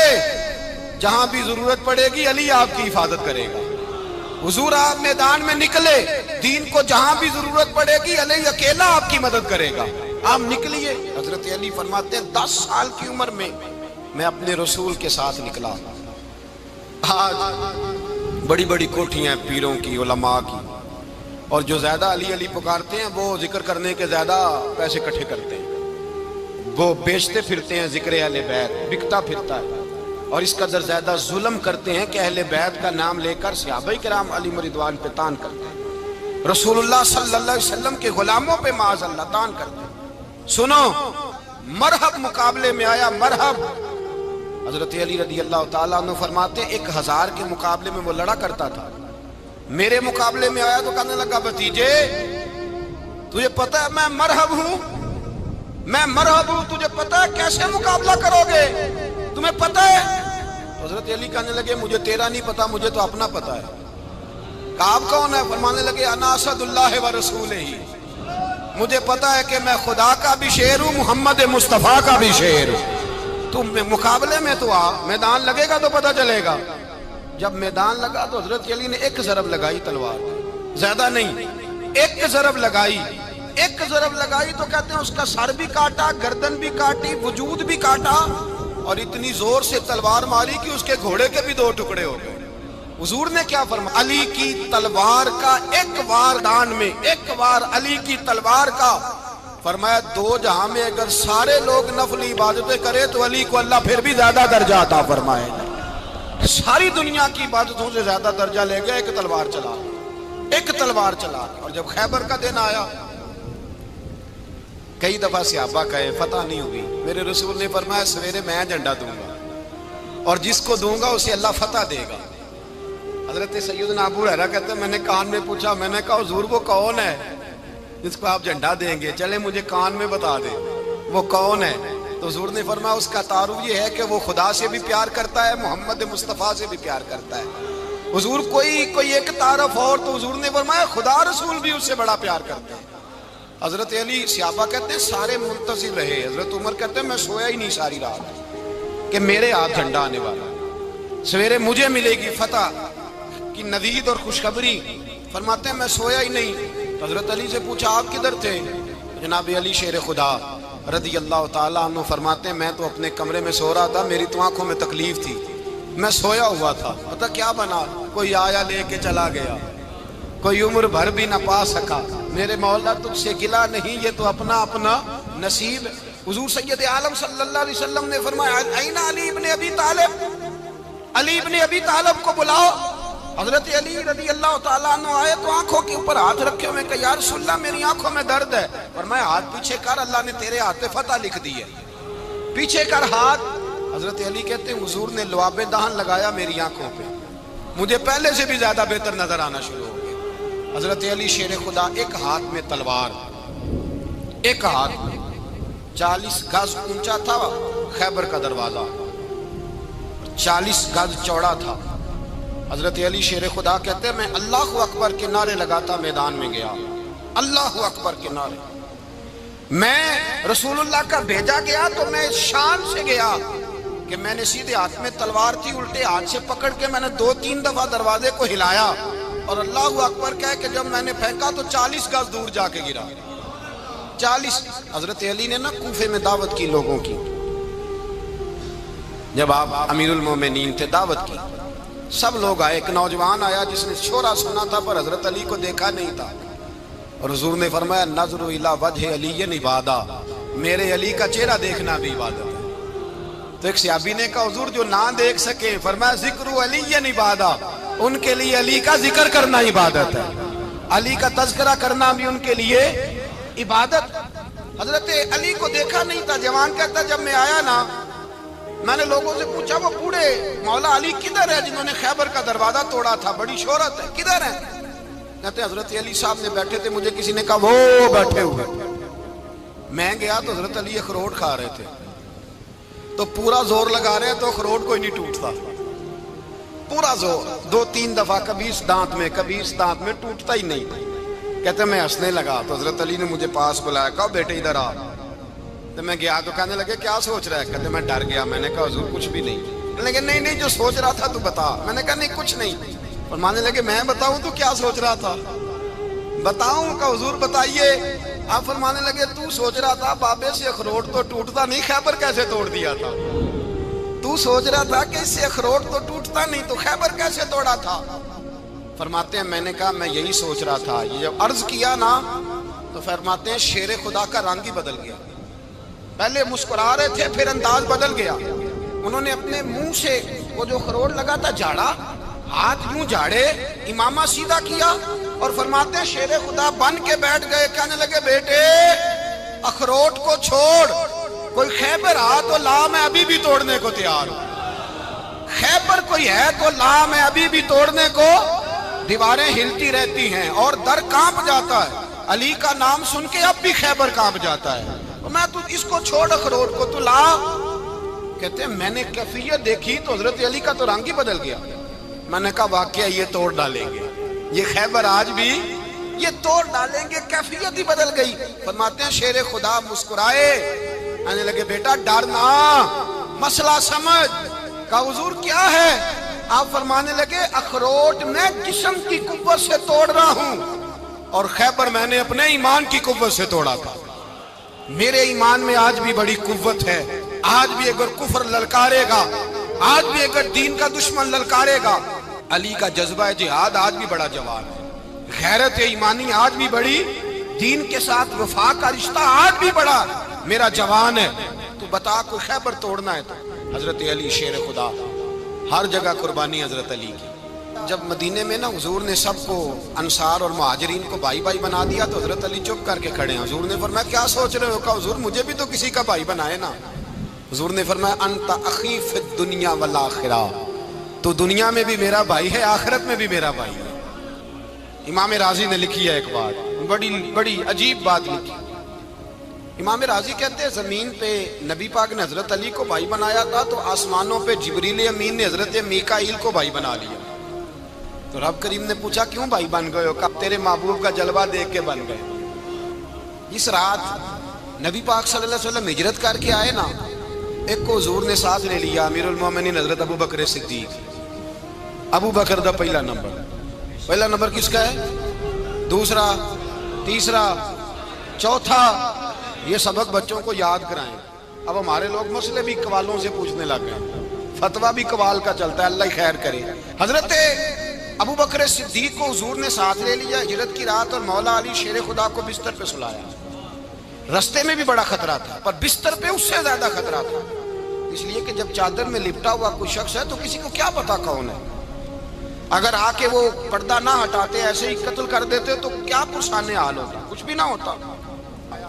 جہاں بھی ضرورت پڑے گی علی آپ کی حفاظت کرے گا، حضور آپ میدان میں نکلے، دین کو جہاں بھی ضرورت پڑے گی علی اکیلا آپ کی مدد کرے گا، آپ نکلیے۔ حضرت علی فرماتے ہیں 10 سال کی عمر میں میں اپنے رسول کے ساتھ نکلا۔ آج بڑی بڑی کوٹھیاں پیروں کی، علماء کی، اور جو زیادہ علی علی پکارتے ہیں وہ ذکر کرنے کے زیادہ پیسے اکٹھے کرتے ہیں، وہ بیچتے پھرتے ہیں ذکر اہل بیت، بکتا پھرتا ہے، اور اس قدر زیادہ ظلم کرتے ہیں کہ اہل بیت کا نام لے کر صحابہ کرام علی رضوان پہ تان کرتے ہیں، رسول اللہ صلی اللہ علیہ وسلم کے غلاموں پہ معاذ اللہ تان کرتے ہیں۔ سنو، مرحب مقابلے میں آیا، مرحب۔ حضرت علی رضی اللہ تعالیٰ عنہ فرماتے ہیں 1000 کے مقابلے میں وہ لڑا کرتا تھا، میرے مقابلے میں آیا تو کہنے لگا بھتیجے تجھے پتہ ہے میں مرحب ہوں، میں مرحب ہوں، تجھے پتہ ہے کیسے مقابلہ کرو گے، تمہیں پتہ ہے؟ حضرت علی کہنے لگے مجھے تیرا نہیں پتا، مجھے تو اپنا پتا ہے۔ کہا آپ کون ہے؟ فرمانے لگے انا اسد اللہ و رسولہ، مجھے پتا ہے کہ میں خدا کا بھی شیر ہوں، محمد مصطفیٰ کا بھی شیر ہوں، تم مقابلے میں تو آ، میدان لگے گا تو پتہ چلے گا۔ جب میدان لگا تو حضرت علی نے ایک ضرب لگائی تلوار، زیادہ نہیں، ایک ضرب لگائی، ایک ضرب لگائی تو کہتے ہیں اس کا سر بھی کاٹا، گردن بھی کاٹی، وجود بھی کاٹا، اور اتنی زور سے تلوار ماری کہ اس کے گھوڑے کے بھی 2 ٹکڑے ہو گئے۔ حضور نے کیا فرمایا؟ علی کی تلوار کا ایک وار دان میں، ایک وار علی کی تلوار کا، فرمایا 2 جہاں میں اگر سارے لوگ نفل عبادتیں کرے تو علی کو اللہ پھر بھی زیادہ درجہ عطا فرمائے گا۔ ساری دنیا کی عبادتوں سے زیادہ درجہ لے گیا ایک تلوار چلا، ایک تلوار چلا۔ اور جب خیبر کا دن آیا، کئی دفعہ صحابہ کہے فتح نہیں ہوئی، میرے رسول نے فرمایا سویرے میں جھنڈا دوں گا، اور جس کو دوں گا اسے اللہ فتح دے گا۔ حضرت سیدنا ابو ہریرہ کہتے ہیں میں نے کان میں پوچھا، میں نے کہا حضور وہ کون ہے جس کو آپ جھنڈا دیں گے؟ چلے مجھے کان میں بتا دیں وہ کون ہے۔ تو حضور نے فرمایا اس کا تعارف یہ ہے کہ وہ خدا سے بھی پیار کرتا ہے، محمد مصطفیٰ سے بھی پیار کرتا ہے۔ حضور کوئی ایک تعارف اور، تو حضور نے فرمایا خدا رسول بھی اس سے بڑا پیار کرتے ہیں۔ حضرت علی صحابہ کہتے ہیں سارے منتظر رہے، حضرت عمر کہتے ہیں میں سویا ہی نہیں ساری رات کہ میرے ہاتھ جھنڈا آنے والا، سویرے مجھے ملے گی فتح کی نوید اور خوشخبری۔ فرماتے ہیں میں سویا ہی نہیں۔ حضرت علی سے پوچھا آپ کدھر تھے؟ جناب علی شیر خدا رضی اللہ تعالیٰ عنہ فرماتے ہیں میں تو اپنے کمرے میں سو رہا تھا، میری تو آنکھوں میں تکلیف تھی، میں سویا ہوا تھا، پتہ کیا بنا، کوئی آیا لے کے چلا گیا، کوئی عمر بھر بھی نہ پا سکا، میرے مولا تجھ سے گلا نہیں، یہ تو اپنا اپنا نصیب۔ حضور سید عالم صلی اللہ علیہ وسلم نے فرمایا این علی ابن ابی طالب، علی ابن ابی طالب کو بلاؤ۔ حضرت علی رضی اللہ تعالیٰ عنہ آئے تو آنکھوں کے اوپر ہاتھ رکھے ہوئے کہ یا رسول اللہ میری آنکھوں میں درد ہے، فرمایا ہاتھ پیچھے کر، اللہ نے تیرے ہاتھ پہ فتح لکھ دی ہے، پیچھے کر ہاتھ۔ حضرت علی کہتے ہیں حضور نے لعاب دہن لگایا میری آنکھوں پہ، مجھے پہلے سے بھی زیادہ بہتر نظر آنا شروع ہو گیا۔ حضرت علی شیر خدا، ایک ہاتھ میں تلوار، ایک ہاتھ میں 40 گز اونچا تھا خیبر کا دروازہ، 40 گز چوڑا تھا۔ حضرت علی شیر خدا کہتے ہیں میں اللہ اکبر کے نعرے لگاتا میدان میں گیا، اللہ اکبر کے نعرے۔ میں رسول اللہ کا بھیجا گیا تو میں شان سے گیا کہ میں نے سیدھے ہاتھ میں تلوار تھی، الٹے ہاتھ سے پکڑ کے میں نے 2-3 دفعہ دروازے کو ہلایا اور اللہ اکبر کہہ کہ جب میں نے پھینکا تو 40 گز دور جا کے گرا۔ 40۔ حضرت علی نے نا کوفے میں دعوت کی لوگوں کی، جب آپ امیر المومنین تھے، دعوت کی، سب لوگ آئے۔ ایک نوجوان آیا جس نے شورا سنا تھا پر حضرت علی کو دیکھا نہیں تھا، اور حضور نے فرمایا نظر الی وجہ علی عبادہ، میرے علی کا چہرہ دیکھنا بھی عبادت ہے۔ تو ایک صحابی نے کہا حضور جو نہ دیکھ سکے، فرمایا ذکر علی عبادہ، ان کے لیے علی کا ذکر کرنا عبادت ہے، علی کا تذکرہ کرنا بھی ان کے لیے عبادت۔ حضرت علی کو دیکھا نہیں تھا۔ جوان کہتا جب میں آیا نا، میں نے لوگوں سے پوچھا وہ بوڑھے مولا علی کدھر ہے جنہوں نے خیبر کا دروازہ توڑا تھا، بڑی شہرت ہے، کدھر ہے؟ کہتے حضرت علی صاحب نے بیٹھے تھے، مجھے کسی نے کہا وہ بیٹھے ہوئے۔ میں گیا تو حضرت علی اخروٹ کھا رہے تھے، تو پورا زور لگا رہے تو اخروٹ کوئی نہیں ٹوٹتا، پورا زور 2-3 دفعہ، کبھی اس دانت میں کبھی اس دانت میں، ٹوٹتا ہی نہیں۔ کہتے میں ہنسنے لگا تو حضرت علی نے مجھے پاس بلایا، کہا بیٹے ادھر آ۔ تو میں گیا تو کہنے لگے کیا سوچ رہا ہے؟ کہتے میں ڈر گیا۔ میں نے کہا حضور کچھ بھی نہیں۔ لیکن نہیں جو سوچ رہا تھا تو بتا۔ میں نے کہا نہیں کچھ نہیں۔ فرمانے لگے میں بتاؤں تو کیا سوچ رہا تھا؟ بتاؤں؟ کہ حضور بتائیے۔ آپ فرمانے لگے تو سوچ رہا تھا بابے سے اخروٹ تو ٹوٹتا نہیں، خیبر کیسے توڑ دیا تھا؟ تو سوچ رہا تھا کہ اس سے اخروٹ تو ٹوٹتا نہیں تو خیبر کیسے توڑا تھا؟ فرماتے ہیں میں نے کہا میں یہی سوچ رہا تھا۔ یہ جب عرض کیا نا تو فرماتے ہیں شیر خدا کا رنگ ہی بدل گیا، پہلے مسکرا رہے تھے پھر انداز بدل گیا۔ انہوں نے اپنے منہ سے وہ جو خروٹ لگا تھا جھاڑا، ہاتھ یوں جھاڑے، امامہ سیدھا کیا اور فرماتے ہیں شیر خدا بن کے بیٹھ گئے۔ کہنے لگے بیٹے اخروٹ کو چھوڑ، کوئی خیبر آ تو لا، میں ابھی بھی توڑنے کو تیار ہوں۔ خیبر کوئی ہے تو لا، میں ابھی بھی توڑنے کو۔ دیواریں ہلتی رہتی ہیں اور در کانپ جاتا ہے، علی کا نام سن کے اب بھی خیبر کانپ جاتا ہے۔ میں تو اس کو چھوڑ اخروٹ کو تو لا۔ کہتے ہیں میں نے کیفیت دیکھی تو حضرت علی کا تو رنگ ہی بدل گیا۔ میں نے کہا واقعہ یہ توڑ ڈالیں گے، یہ خیبر آج بھی یہ توڑ ڈالیں گے، کیفیت ہی بدل گئی۔ فرماتے ہیں شیر خدا مسکرائے، آنے لگے بیٹا ڈرنا، مسئلہ سمجھ۔ کہا حضور کیا ہے؟ آپ فرمانے لگے اخروٹ میں جسم کی قوت سے توڑ رہا ہوں اور خیبر میں نے اپنے ایمان کی قوت سے توڑا تھا۔ میرے ایمان میں آج بھی بڑی قوت ہے، آج بھی اگر کفر للکارے گا، آج بھی اگر دین کا دشمن للکارے گا، علی کا جذبہ جہاد آج بھی بڑا جوان ہے، غیرت ایمانی آج بھی بڑی، دین کے ساتھ وفا کا رشتہ آج بھی بڑا میرا جوان ہے۔ تو بتا کوئی خیبر توڑنا ہے تو حضرت علی شیر خدا، ہر جگہ قربانی حضرت علی کی۔ جب مدینے میں نا حضور نے سب کو انصار اور مہاجرین کو بھائی بھائی بنا دیا تو حضرت علی چپ کر کے کھڑے ہیں۔ حضور نے فرمایا کیا سوچ رہے ہو؟ کہا حضور مجھے بھی تو کسی کا بھائی بنائے نا۔ حضور نے فرمایا انت اخی فی الدنیا والآخرہ، تو دنیا میں بھی میرا بھائی ہے، آخرت میں بھی میرا بھائی ہے۔ امام راضی نے لکھی ہے ایک بات، بڑی عجیب بات لکھی۔ امام راضی کہتے ہیں زمین پہ نبی پاک نے حضرت علی کو بھائی بنایا تھا تو آسمانوں پہ جبریل امین نے حضرت میکائیل کو بھائی بنا لیا۔ تو رب کریم نے پوچھا کیوں بھائی بن گئے ہو؟ کہا تیرے محبوب کا جلوہ دیکھ کے بن گئے۔ اس رات نبی پاک صلی اللہ علیہ وسلم ہجرت کر کے آئے نا، ایک کو حضور نے ساتھ لے لیا، امیر المومنین حضرت ابو بکر صدیق۔ ابو بکر دا پہلا نمبر کس کا ہے؟ دوسرا، تیسرا، چوتھا، یہ سبق بچوں کو یاد کرائیں۔ اب ہمارے لوگ مسئلے بھی قوالوں سے پوچھنے لگ گئے، فتویٰ بھی قوال کا چلتا ہے، اللہ خیر کرے۔ حضرت ابو بکر صدیق کو حضور نے ساتھ لے لیا ہجرت کی رات، اور مولا علی شیر خدا کو بستر پہ سلایا۔ رستے میں بھی بڑا خطرہ تھا پر بستر پہ اس سے زیادہ خطرہ تھا، اس لیے کہ جب چادر میں لپٹا ہوا کوئی شخص ہے تو کسی کو کیا پتا کون ہے، اگر آ کے وہ پردہ نہ ہٹاتے ایسے ہی قتل کر دیتے تو کیا پرسان حال ہوتا، کچھ بھی نہ ہوتا۔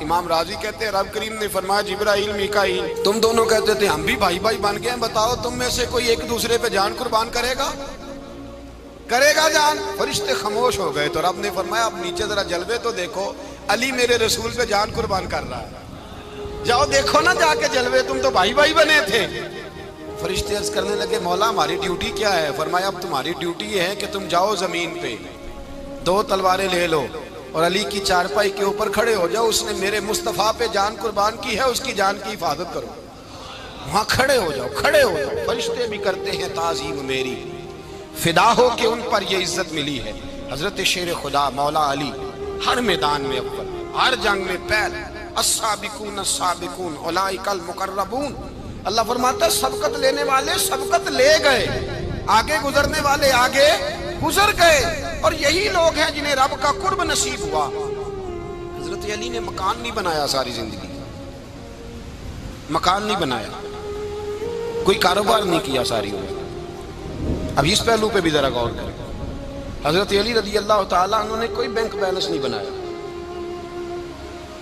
امام راضی کہتے ہیں رب کریم نے فرمایا جبرائیل میکائیل تم دونوں کہتے تھے ہم بھی بھائی بھائی بن گئے ہیں، بتاؤ تم میں سے کوئی ایک دوسرے پہ جان قربان کرے گا؟ کرے گا جان؟ فرشتے خاموش ہو گئے تو رب نے فرمایا اب نیچے ذرا جلوے تو دیکھو، علی میرے رسول پہ جان قربان کر رہا ہے، جاؤ دیکھو نا جا کے جلوے، تم تو بھائی بھائی بنے تھے۔ فرشتے عرض کرنے لگے مولا ہماری ڈیوٹی کیا ہے؟ فرمایا اب تمہاری ڈیوٹی یہ ہے کہ تم جاؤ زمین پہ، 2 تلواریں لے لو اور علی کی چارپائی کے اوپر کھڑے ہو جاؤ، اس نے میرے مصطفیٰ پہ جان قربان کی ہے، اس کی جان کی حفاظت کرو۔ وہاں کھڑے ہو جاؤ، کھڑے ہو جاؤ۔ فرشتے بھی کرتے ہیں تعظیم میری، فدا ہو کہ ان پر یہ عزت ملی ہے۔ حضرت شیر خدا مولا علی ہر میدان میں اول، ہر جنگ میں پہل، السابقون السابقون اولئک المقربون۔ اللہ فرماتا ہے سبقت لینے والے سبقت لے گئے، آگے گزرنے والے آگے گزر گئے، اور یہی لوگ ہیں جنہیں رب کا قرب نصیب ہوا۔ حضرت علی نے مکان نہیں بنایا ساری زندگی، مکان نہیں بنایا، کوئی کاروبار نہیں کیا ساری عمر۔ اب اس پہلو پہ بھی ذرا غور کریں، حضرت علی رضی اللہ تعالیٰ عنہ نے کوئی بینک بیلنس نہیں بنایا۔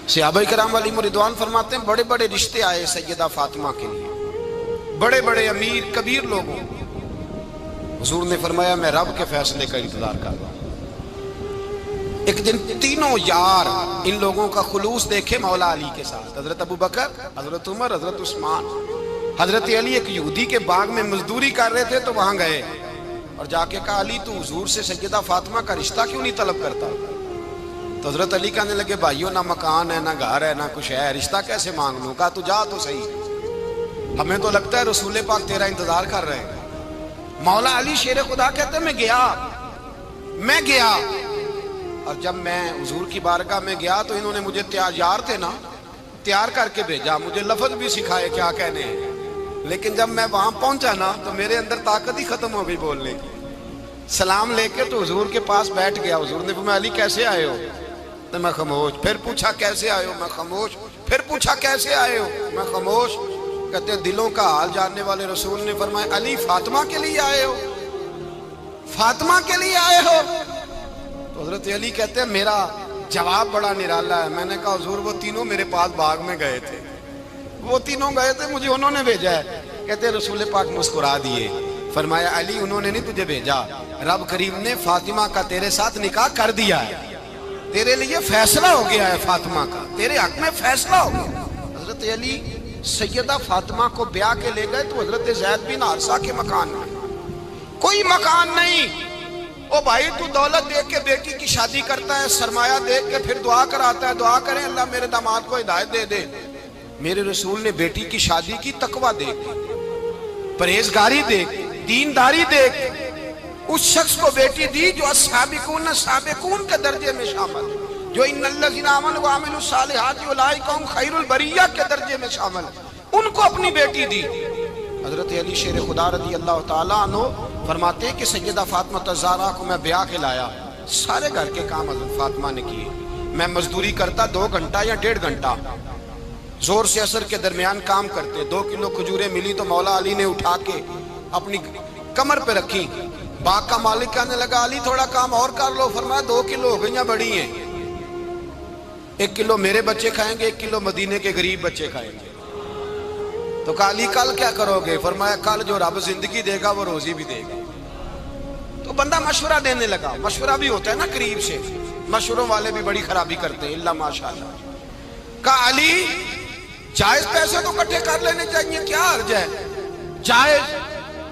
صحابہ کرام علیہم رضوان فرماتے ہیں بڑے بڑے رشتے آئے سیدہ فاطمہ کے لیے، بڑے بڑے امیر کبیر لوگوں، حضور نے فرمایا میں رب کے فیصلے کا انتظار کر رہا ہوں۔ ایک دن تینوں یار ان لوگوں کا خلوص دیکھے مولا علی کے ساتھ، حضرت ابو بکر، حضرت عمر، حضرت عثمان۔ حضرت علی ایک یہودی کے باغ میں مزدوری کر رہے تھے تو وہاں گئے اور جا کے کہا علی تو حضور سے سیدہ فاطمہ کا رشتہ کیوں نہیں طلب کرتا؟ تو حضرت علی کہنے لگے بھائیو نہ مکان ہے نہ گھر ہے نہ کچھ ہے، رشتہ کیسے مانگ لوں؟ کہا تو جا تو صحیح، ہمیں تو لگتا ہے رسول پاک تیرا انتظار کر رہے ہیں۔ مولا علی شیر خدا کہتے ہیں میں گیا اور جب میں حضور کی بارگاہ میں گیا تو انہوں نے مجھے یار تھے نا تیار کر کے بھیجا، مجھے لفظ بھی سکھائے کیا کہنے ہیں، لیکن جب میں وہاں پہنچا نا تو میرے اندر طاقت ہی ختم ہو گئی بولنے کی۔ سلام لے کے تو حضور کے پاس بیٹھ گیا، حضور نے فرمایا علی کیسے آئے ہو؟ تو میں خاموش، پھر پوچھا کیسے آئے ہو؟ میں خاموش، پھر پوچھا کیسے آئے ہو؟ میں خاموش۔ کہتے ہیں دلوں کا حال جاننے والے رسول نے فرمایا علی فاطمہ کے لیے آئے ہو؟ فاطمہ کے لیے آئے ہو؟ تو حضرت علی کہتے ہیں میرا جواب بڑا نرالا ہے۔ میں نے کہا حضور وہ تینوں میرے پاس باغ میں گئے تھے، وہ تینوں گئے تھے، مجھے انہوں نے بھیجا ہے۔ کہتے ہیں رسول پاک مسکرا دیے، فرمایا علی انہوں نے نہیں تجھے بھیجا، رب کریم نے فاطمہ کا تیرے ساتھ نکاح کر دیا ہے، تیرے لیے فیصلہ ہو گیا ہے، فاطمہ کا تیرے حق میں فیصلہ ہو گیا۔ حضرت علی سیدہ فاطمہ کو بیاہ کے لے گئے تو حضرت زید بن حارثہ کے مکان میں کوئی مکان نہیں۔ او بھائی تو دولت دیکھ کے بیٹی کی شادی کرتا ہے، سرمایہ دیکھ کے پھر دعا کراتا ہے، دعا کریں اللہ میرے داماد کو ہدایت دے دے۔ میرے رسول نے بیٹی کی شادی کی تقوی دیکھ، پرہیزگاری دیکھ، دینداری دیکھ، اس شخص کو بیٹی دی جو السابقون السابقون کے درجے میں شامل، جو ان الذین آمنوا وعملوا الصالحات اولئک هم خیر البریہ کے درجے میں شامل، ان کو اپنی بیٹی دی۔ حضرت علی شیر خدا رضی اللہ تعالیٰ عنہ فرماتے ہیں کہ سیدہ فاطمہ الزہرا کو میں بیاہ کے لایا، سارے گھر کے کام حضرت فاطمہ نے کیے، میں مزدوری کرتا 2 گھنٹہ یا 1.5 گھنٹہ، زور سے عصر کے درمیان کام کرتے، 2 کلو کھجوریں ملی تو مولا علی نے اٹھا کے اپنی کمر پہ رکھی۔ باغ کا مالک کہنے لگا علی تھوڑا کام اور کر لو، فرمایا 2 کلو ہو گئیاں بڑی ہیں، 1 کلو میرے بچے کھائیں گے، 1 کلو مدینے کے غریب بچے کھائیں گے۔ تو کہا علی کل کیا کرو گے؟ فرمایا کل جو رب زندگی دے گا وہ روزی بھی دے گا۔ تو بندہ مشورہ دینے لگا، مشورہ بھی ہوتا ہے نا قریب سے، مشوروں والے بھی بڑی خرابی کرتے ہیں، اللہ ماشاءاللہ۔ کہا علی جائز پیسے تو کٹھے کر لینے چاہیے، کیا حرج ہے،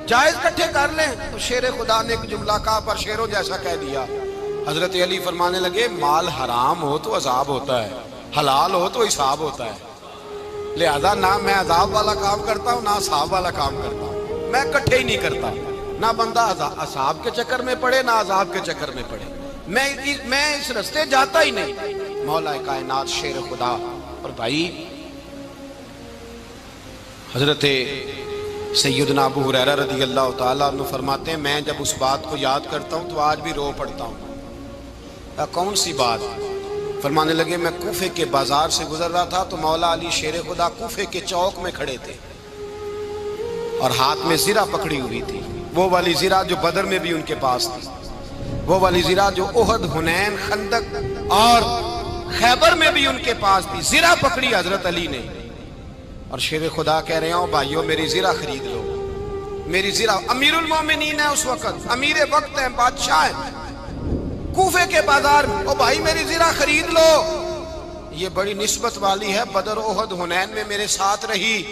جائز کٹھے کر لیں۔ تو شیر خدا نے ایک جملہ کہا پر شیروں جیسا کہہ دیا۔ حضرت علی فرمانے لگے مال حرام ہو تو عذاب ہوتا ہے، حلال ہو تو حساب ہوتا ہے، لہذا نہ میں عذاب والا کام کرتا ہوں نہ حساب والا کام کرتا ہوں، میں کٹھے ہی نہیں کرتا، نہ بندہ حساب کے چکر میں پڑے نہ عذاب کے چکر میں پڑے، میں اس رستے جاتا ہی نہیں۔ مولا کائنات شیر خدا۔ اور بھائی حضرت سیدنا ابو ہریرہ رضی اللہ تعالیٰ عنہ فرماتے ہیں میں جب اس بات کو یاد کرتا ہوں تو آج بھی رو پڑتا ہوں۔ کون سی بات؟ فرمانے لگے میں کوفے کے بازار سے گزر رہا تھا تو مولا علی شیر خدا کوفے کے چوک میں کھڑے تھے اور ہاتھ میں زرہ پکڑی ہوئی تھی، وہ والی زرہ جو بدر میں بھی ان کے پاس تھی، وہ والی زرہ جو احد، حنین، خندق اور خیبر میں بھی ان کے پاس تھی، زرہ پکڑی حضرت علی نے اور شیر خدا کہہ رہے ہوں بھائیو میری زرہ خرید لو۔ میری زرہ امیر المومنین ہے اس وقت، امیر وقت ہے، بادشاہ ہے کوفے کے بازار میں، او بھائی میری زرہ خرید لو. یہ بڑی نسبت والی ہے، بدر احد حنین میں میرے ساتھ رہی.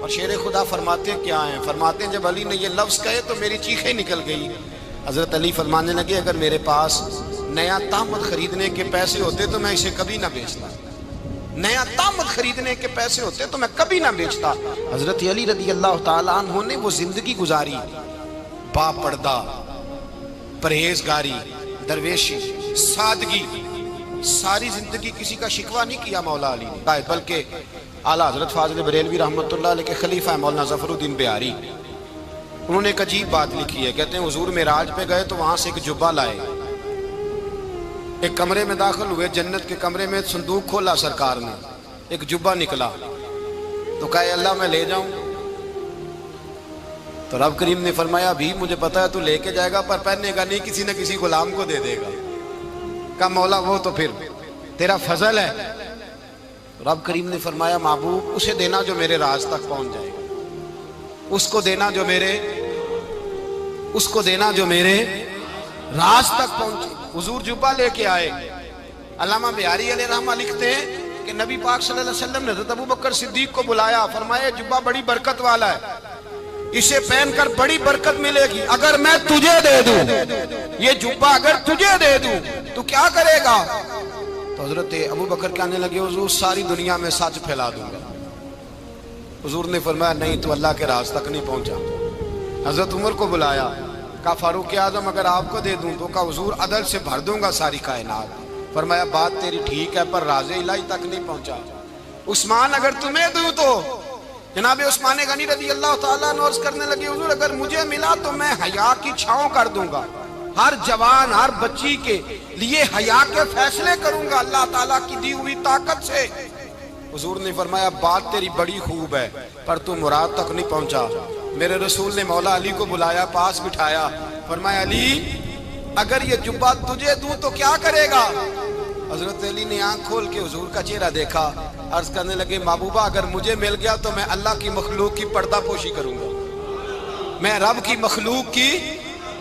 اور شیر خدا فرماتے کیا ہیں؟ فرماتے ہیں جب علی نے یہ لفظ کہے تو میری چیخیں نکل گئی. حضرت علی فرمانے لگے اگر میرے پاس نیا طامت خریدنے کے پیسے ہوتے تو میں اسے کبھی نہ بیچتا. نیا طامت خریدنے کے پیسے ہوتے تو میں کبھی نہ بیچتا. حضرت علی رضی اللہ تعالیٰ عنہ نے وہ زندگی گزاری، با پردہ، پرہیزگاری، درویشی، سادگی، ساری زندگی کسی کا شکوہ نہیں کیا مولا علی نے، بلکہ اعلیٰ حضرت فاضل بریلوی رحمۃ اللہ علیہ کے خلیفہ مولانا ظفر الدین بہاری، انہوں نے ایک عجیب بات لکھی ہے. کہتے ہیں حضور معراج پہ گئے تو وہاں سے ایک جبہ لائے، ایک کمرے میں داخل ہوئے، جنت کے کمرے میں صندوق کھولا سرکار نے، ایک جبہ نکلا تو کہا اللہ میں لے جاؤں. تو رب کریم نے فرمایا بھی مجھے پتا ہے تو لے کے جائے گا پر پہننے گا نہیں، کسی نہ کسی غلام کو دے دے گا. کہا مولا وہ تو پھر تیرا فضل ہے. رب کریم نے فرمایا محبوب اسے دینا جو میرے راز تک پہنچ جائے گا، اس کو دینا جو میرے راز تک پہنچے. حضور جبہ لے کے آئے. علامہ بہاری علیہ رحمہ لکھتے ہیں کہ نبی پاک صلی اللہ علیہ وسلم نے حضرت ابوبکر صدیق کو بلایا، فرمایا جبہ بڑی برکت والا ہے، اسے پہن کر بڑی برکت ملے گی. اگر میں تجھے دے دوں یہ جبہ، اگر تجھے دے دوں تو کیا کرے گا؟ تو حضرت ابوبکر کہنے لگے حضور ساری دنیا میں سچ پھیلا دوں گا. حضور نے فرمایا نہیں تو اللہ کے راز تک نہیں پہنچا. حضرت عمر کو بلایا، کہا فاروق اعظم اگر آپ کو دے دوں تو کہا حضور عدل سے بھر دوں گا ساری کائنات. فرمایا بات تیری ٹھیک ہے پر راز الہی تک نہیں پہنچا. عثمان اگر تمہیں دوں تو جناب عثمان غنی رضی اللہ تعالیٰ عنہ عرض کرنے لگے حضور اگر مجھے ملا تو میں حیا کی چھاؤں کر دوں گا، ہر جوان ہر بچی کے لیے حیا کے فیصلے کروں گا اللہ تعالیٰ کی دی ہوئی طاقت سے. حضور نے فرمایا بات تیری بڑی خوب ہے پر تو مراد تک نہیں پہنچا. میرے رسول نے مولا علی کو بلایا، پاس بٹھایا، فرمایا علی اگر یہ جبہ تجھے دوں تو کیا کرے گا؟ حضرت علی نے آنکھ کھول کے حضور کا چہرہ دیکھا، عرض کرنے لگے محبوبہ اگر مجھے مل گیا تو میں اللہ کی مخلوق کی پردہ پوشی کروں گا، میں رب کی مخلوق کی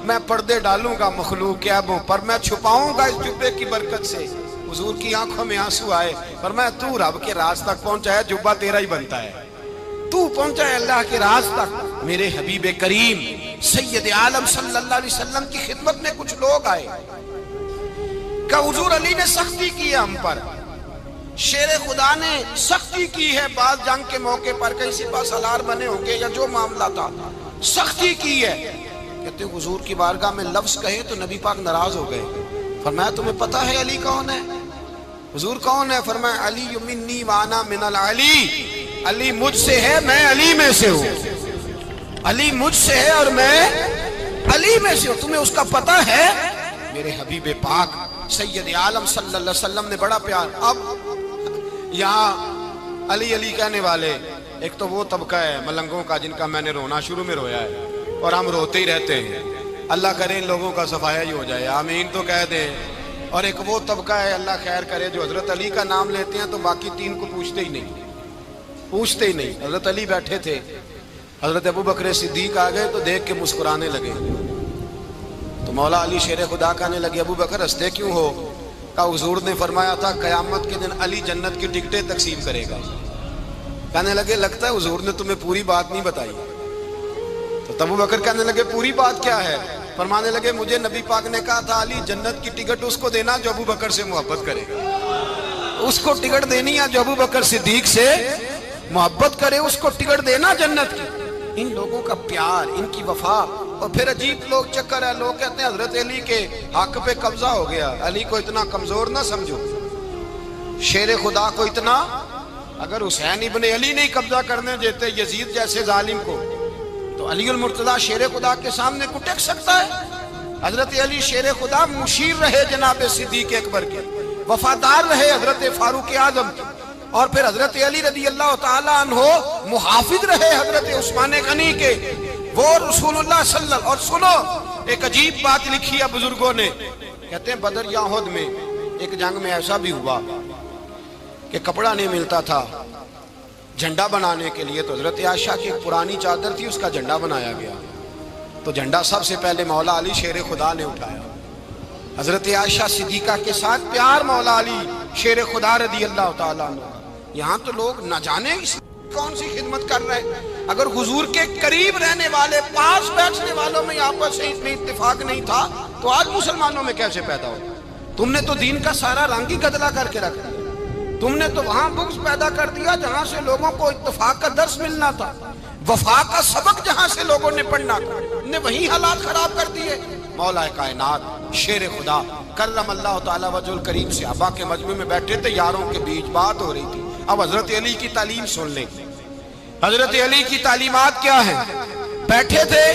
میں پردے ڈالوں گا مخلوق کے عیبوں پر، میں چھپاؤں گا اس جبے کی برکت سے. حضور کی آنکھوں میں آنسو آئے، فرمایا تو رب کے راز تک پہنچا ہے، جبہ تیرا ہی بنتا ہے، تو پہنچا ہے اللہ کے راز تک. میرے حبیب کریم سید عالم صلی اللہ علیہ وسلم کی خدمت میں کچھ لوگ آئے کہ حضور علی نے سختی کی ہے ہم پر، شیر خدا نے سختی کی ہے، بعض جنگ کے موقع پر کہیں سپاہ سالار بنے ہوں گے یا جو معاملہ تھا سختی کی ہے. کہتے ہیں حضور کی بارگاہ میں لفظ کہے تو نبی پاک ناراض ہو گئے. فرمایا تمہیں پتہ ہے علی کون ہے؟ حضور کون ہے؟ فرمایا علی منی وانا من العلی، علی مجھ سے ہے میں علی میں سے ہوں، علی مجھ سے ہے اور میں علی میں سے ہوں. تمہیں اس کا پتہ ہے؟ میرے حبیب پاک سید عالم صلی اللہ علیہ وسلم نے بڑا پیار. اب یہاں علی علی کہنے والے ایک تو وہ طبقہ ہے ملنگوں کا جن کا میں نے رونا شروع میں رویا ہے اور ہم روتے ہی رہتے ہیں، اللہ کرے ان لوگوں کا صفایا ہی ہو جائے، آمین تو کہہ دیں. اور ایک وہ طبقہ ہے اللہ خیر کرے جو حضرت علی کا نام لیتے ہیں تو باقی تین کو پوچھتے ہی نہیں. حضرت علی بیٹھے تھے، حضرت ابوبکر صدیق آ گئے تو دیکھ کے مسکرانے لگے. تو مولا علی شیر خدا کہنے لگے ابوبکر ہنستے کیوں ہو؟ کہا حضور نے فرمایا تھا قیامت کے دن علی جنت کی ٹکٹیں تقسیم کرے گا. کہنے لگے لگتا ہے حضور نے تمہیں پوری بات نہیں بتائی. تو ابوبکر کہنے لگے پوری بات کیا ہے؟ فرمانے لگے مجھے نبی پاک نے کہا تھا علی جنت کی ٹکٹ اس کو دینا جو ابوبکر سے محبت کرے گا، اس کو ٹکٹ دینی ہے جو ابوبکر صدیق سے محبت کرے، اس کو ٹکٹ دینا جنت کی. ان لوگوں کا پیار، ان کی وفا. اور پھر عجیب لوگ چکر ہے، لوگ کہتے ہیں حضرت علی کے حق پہ قبضہ ہو گیا. علی کو اتنا کمزور نہ سمجھو، شیر خدا کو اتنا، اگر حسین ابن علی نہیں قبضہ کرنے دیتے یزید جیسے ظالم کو تو علی المرتضیٰ شیر خدا کے سامنے کو ٹک سکتا ہے؟ حضرت علی شیر خدا مشیر رہے جناب صدیق اکبر کے، وفادار رہے حضرت فاروق اعظم کے، اور پھر حضرت علی رضی اللہ تعالیٰ عنہ محافظ رہے حضرت عثمان غنی کے، وہ رسول اللہ صلی اللہ علیہ وسلم. اور سنو ایک عجیب بات لکھی ہے بزرگوں نے، کہتے ہیں بدر یا احد میں ایک جنگ میں ایسا بھی ہوا کہ کپڑا نہیں ملتا تھا جھنڈا بنانے کے لیے، تو حضرت عائشہ کی ایک پرانی چادر تھی اس کا جھنڈا بنایا گیا. تو جھنڈا سب سے پہلے مولا علی شیر خدا نے اٹھایا. حضرت عائشہ صدیقہ کے ساتھ پیار مولا علی شیر خدا رضی اللہ تعالیٰ عنہ. یہاں تو لوگ نہ جانے اس کون سی خدمت کر رہے ہیں. اگر حضور کے قریب رہنے والے پاس بیٹھنے والوں میں آپس سے اتنے اتفاق نہیں تھا تو آج مسلمانوں میں کیسے پیدا ہو؟ تم نے تو دین کا سارا رنگ ہی گدلا کر کے رکھ دیا. تم نے تو وہاں بغض پیدا کر دیا جہاں سے لوگوں کو اتفاق کا درس ملنا تھا, وفا کا سبق جہاں سے لوگوں نے پڑھنا تھا, نے وہی حالات خراب کر دیے. مولا کائنات شیر خدا کرم اللہ تعالیٰ وجہ الکریم صحابہ کے مجمع میں بیٹھے تھے, یاروں کے بیچ بات ہو رہی تھی. اب حضرت علی کی تعلیم سن لیں. حضرت علی کی تعلیمات کیا ہیں؟ بیٹھے تھے,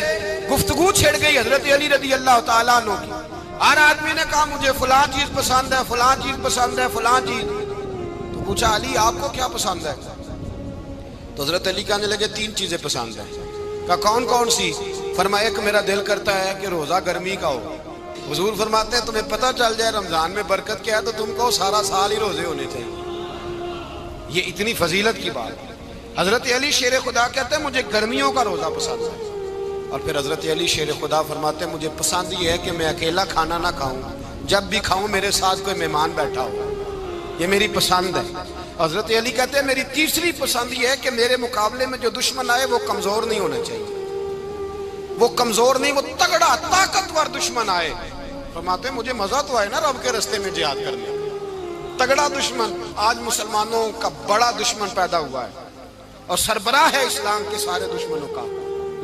گفتگو چھڑ گئی حضرت علی رضی اللہ تعالیٰ عنہ کی. ہر آدمی نے کہا مجھے فلاں چیز پسند ہے, فلاں چیز پسند ہے, فلاں چیز. تو پوچھا علی آپ کو کیا پسند ہے؟ تو حضرت علی کہنے لگے 3 چیزیں پسند ہیں. کہا کون کون سی؟ فرمایا ایک میرا دل کرتا ہے کہ روزہ گرمی کا ہو. حضور فرماتے ہیں تمہیں پتہ چل جائے رمضان میں برکت کیا ہے تو تم کو سارا سال ہی روزے ہونے چاہیے. یہ اتنی فضیلت کی بات. حضرت علی شیر خدا کہتے ہیں مجھے گرمیوں کا روزہ پسند ہے. اور پھر حضرت علی شیر خدا فرماتے ہیں مجھے پسند یہ ہے کہ میں اکیلا کھانا نہ کھاؤں, جب بھی کھاؤں میرے ساتھ کوئی مہمان بیٹھا ہو. یہ میری پسند ہے. حضرت علی کہتے ہیں میری تیسری پسند یہ ہے کہ میرے مقابلے میں جو دشمن آئے وہ کمزور نہیں ہونا چاہیے. وہ کمزور نہیں, وہ تگڑا طاقتور دشمن آئے. فرماتے ہیں مجھے مزہ تو آئے نا رب کے رستے میں جہاد کرنے. تگڑا دشمن. آج مسلمانوں کا بڑا دشمن پیدا ہوا ہے اور سربراہ ہے اسلام کے سارے دشمنوں کا,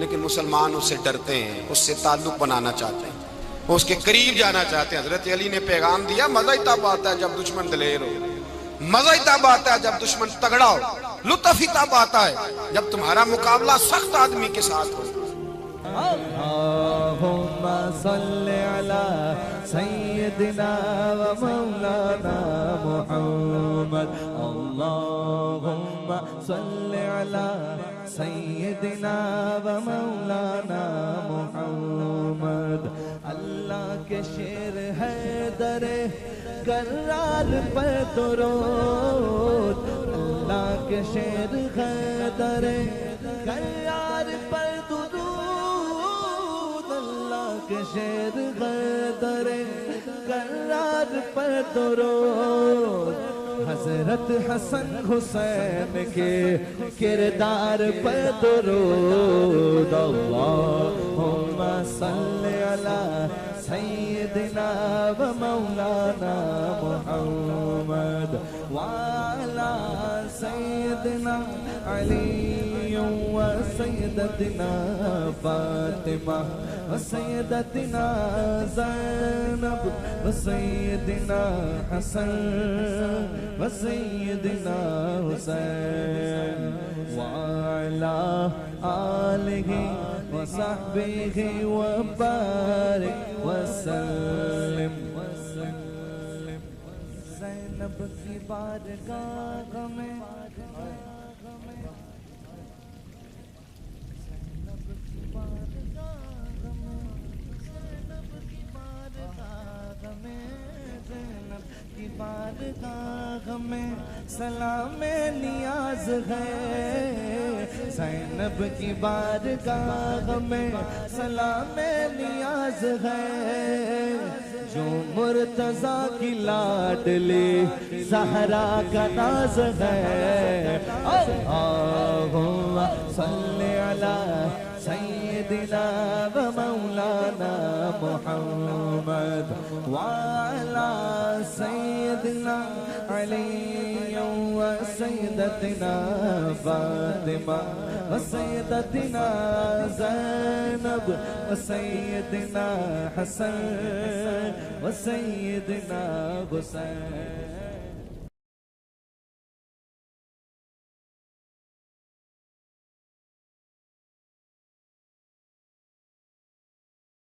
لیکن مسلمان اس سے ڈرتے ہیں, اس سے تعلق بنانا چاہتے ہیں, وہ اس کے قریب جانا چاہتے ہیں. حضرت علی نے پیغام دیا مزہ ہی تب آتا ہے جب دشمن دلیر ہو, مزہ ہی تب آتا ہے جب دشمن تگڑا ہو, لطف ہی تب آتا ہے جب تمہارا مقابلہ سخت آدمی کے ساتھ ہو. اللہم صل علی سیدنا و مولانا محمد. اللہم صل علی سیدنا و مولانا محمد. اللہ کے شیر حیدر کرار پر درود. اللہ کے شیر حیدر کرار پر درود. کہ شیر حیدر کرار پر درود. حضرت حسن حسین کے کردار پر درود. اللہم صل علی سیدنا و مولانا محمد وعلی سیدنا علی و سیدتنا فاطمہ و سیدتنا زینب و سیدنا حسن و سیدنا حسین وعلی آلہ و صحبہ و بارک وسلم. زینب کی بارگاہ میں بارگاہ میں سلام نیاز ہے. زینب کی بارگاہ میں سلام نیاز ہے. جو مرتضیٰ کی لاڈلی زہرا کا ناز ہے. اللہم صل علی سیدنا و مولانا محمد وعلی سیدنا علی و سیدتنا فاطمہ و سیدتنا زینب و سیدنا حسن و سیدنا حسین.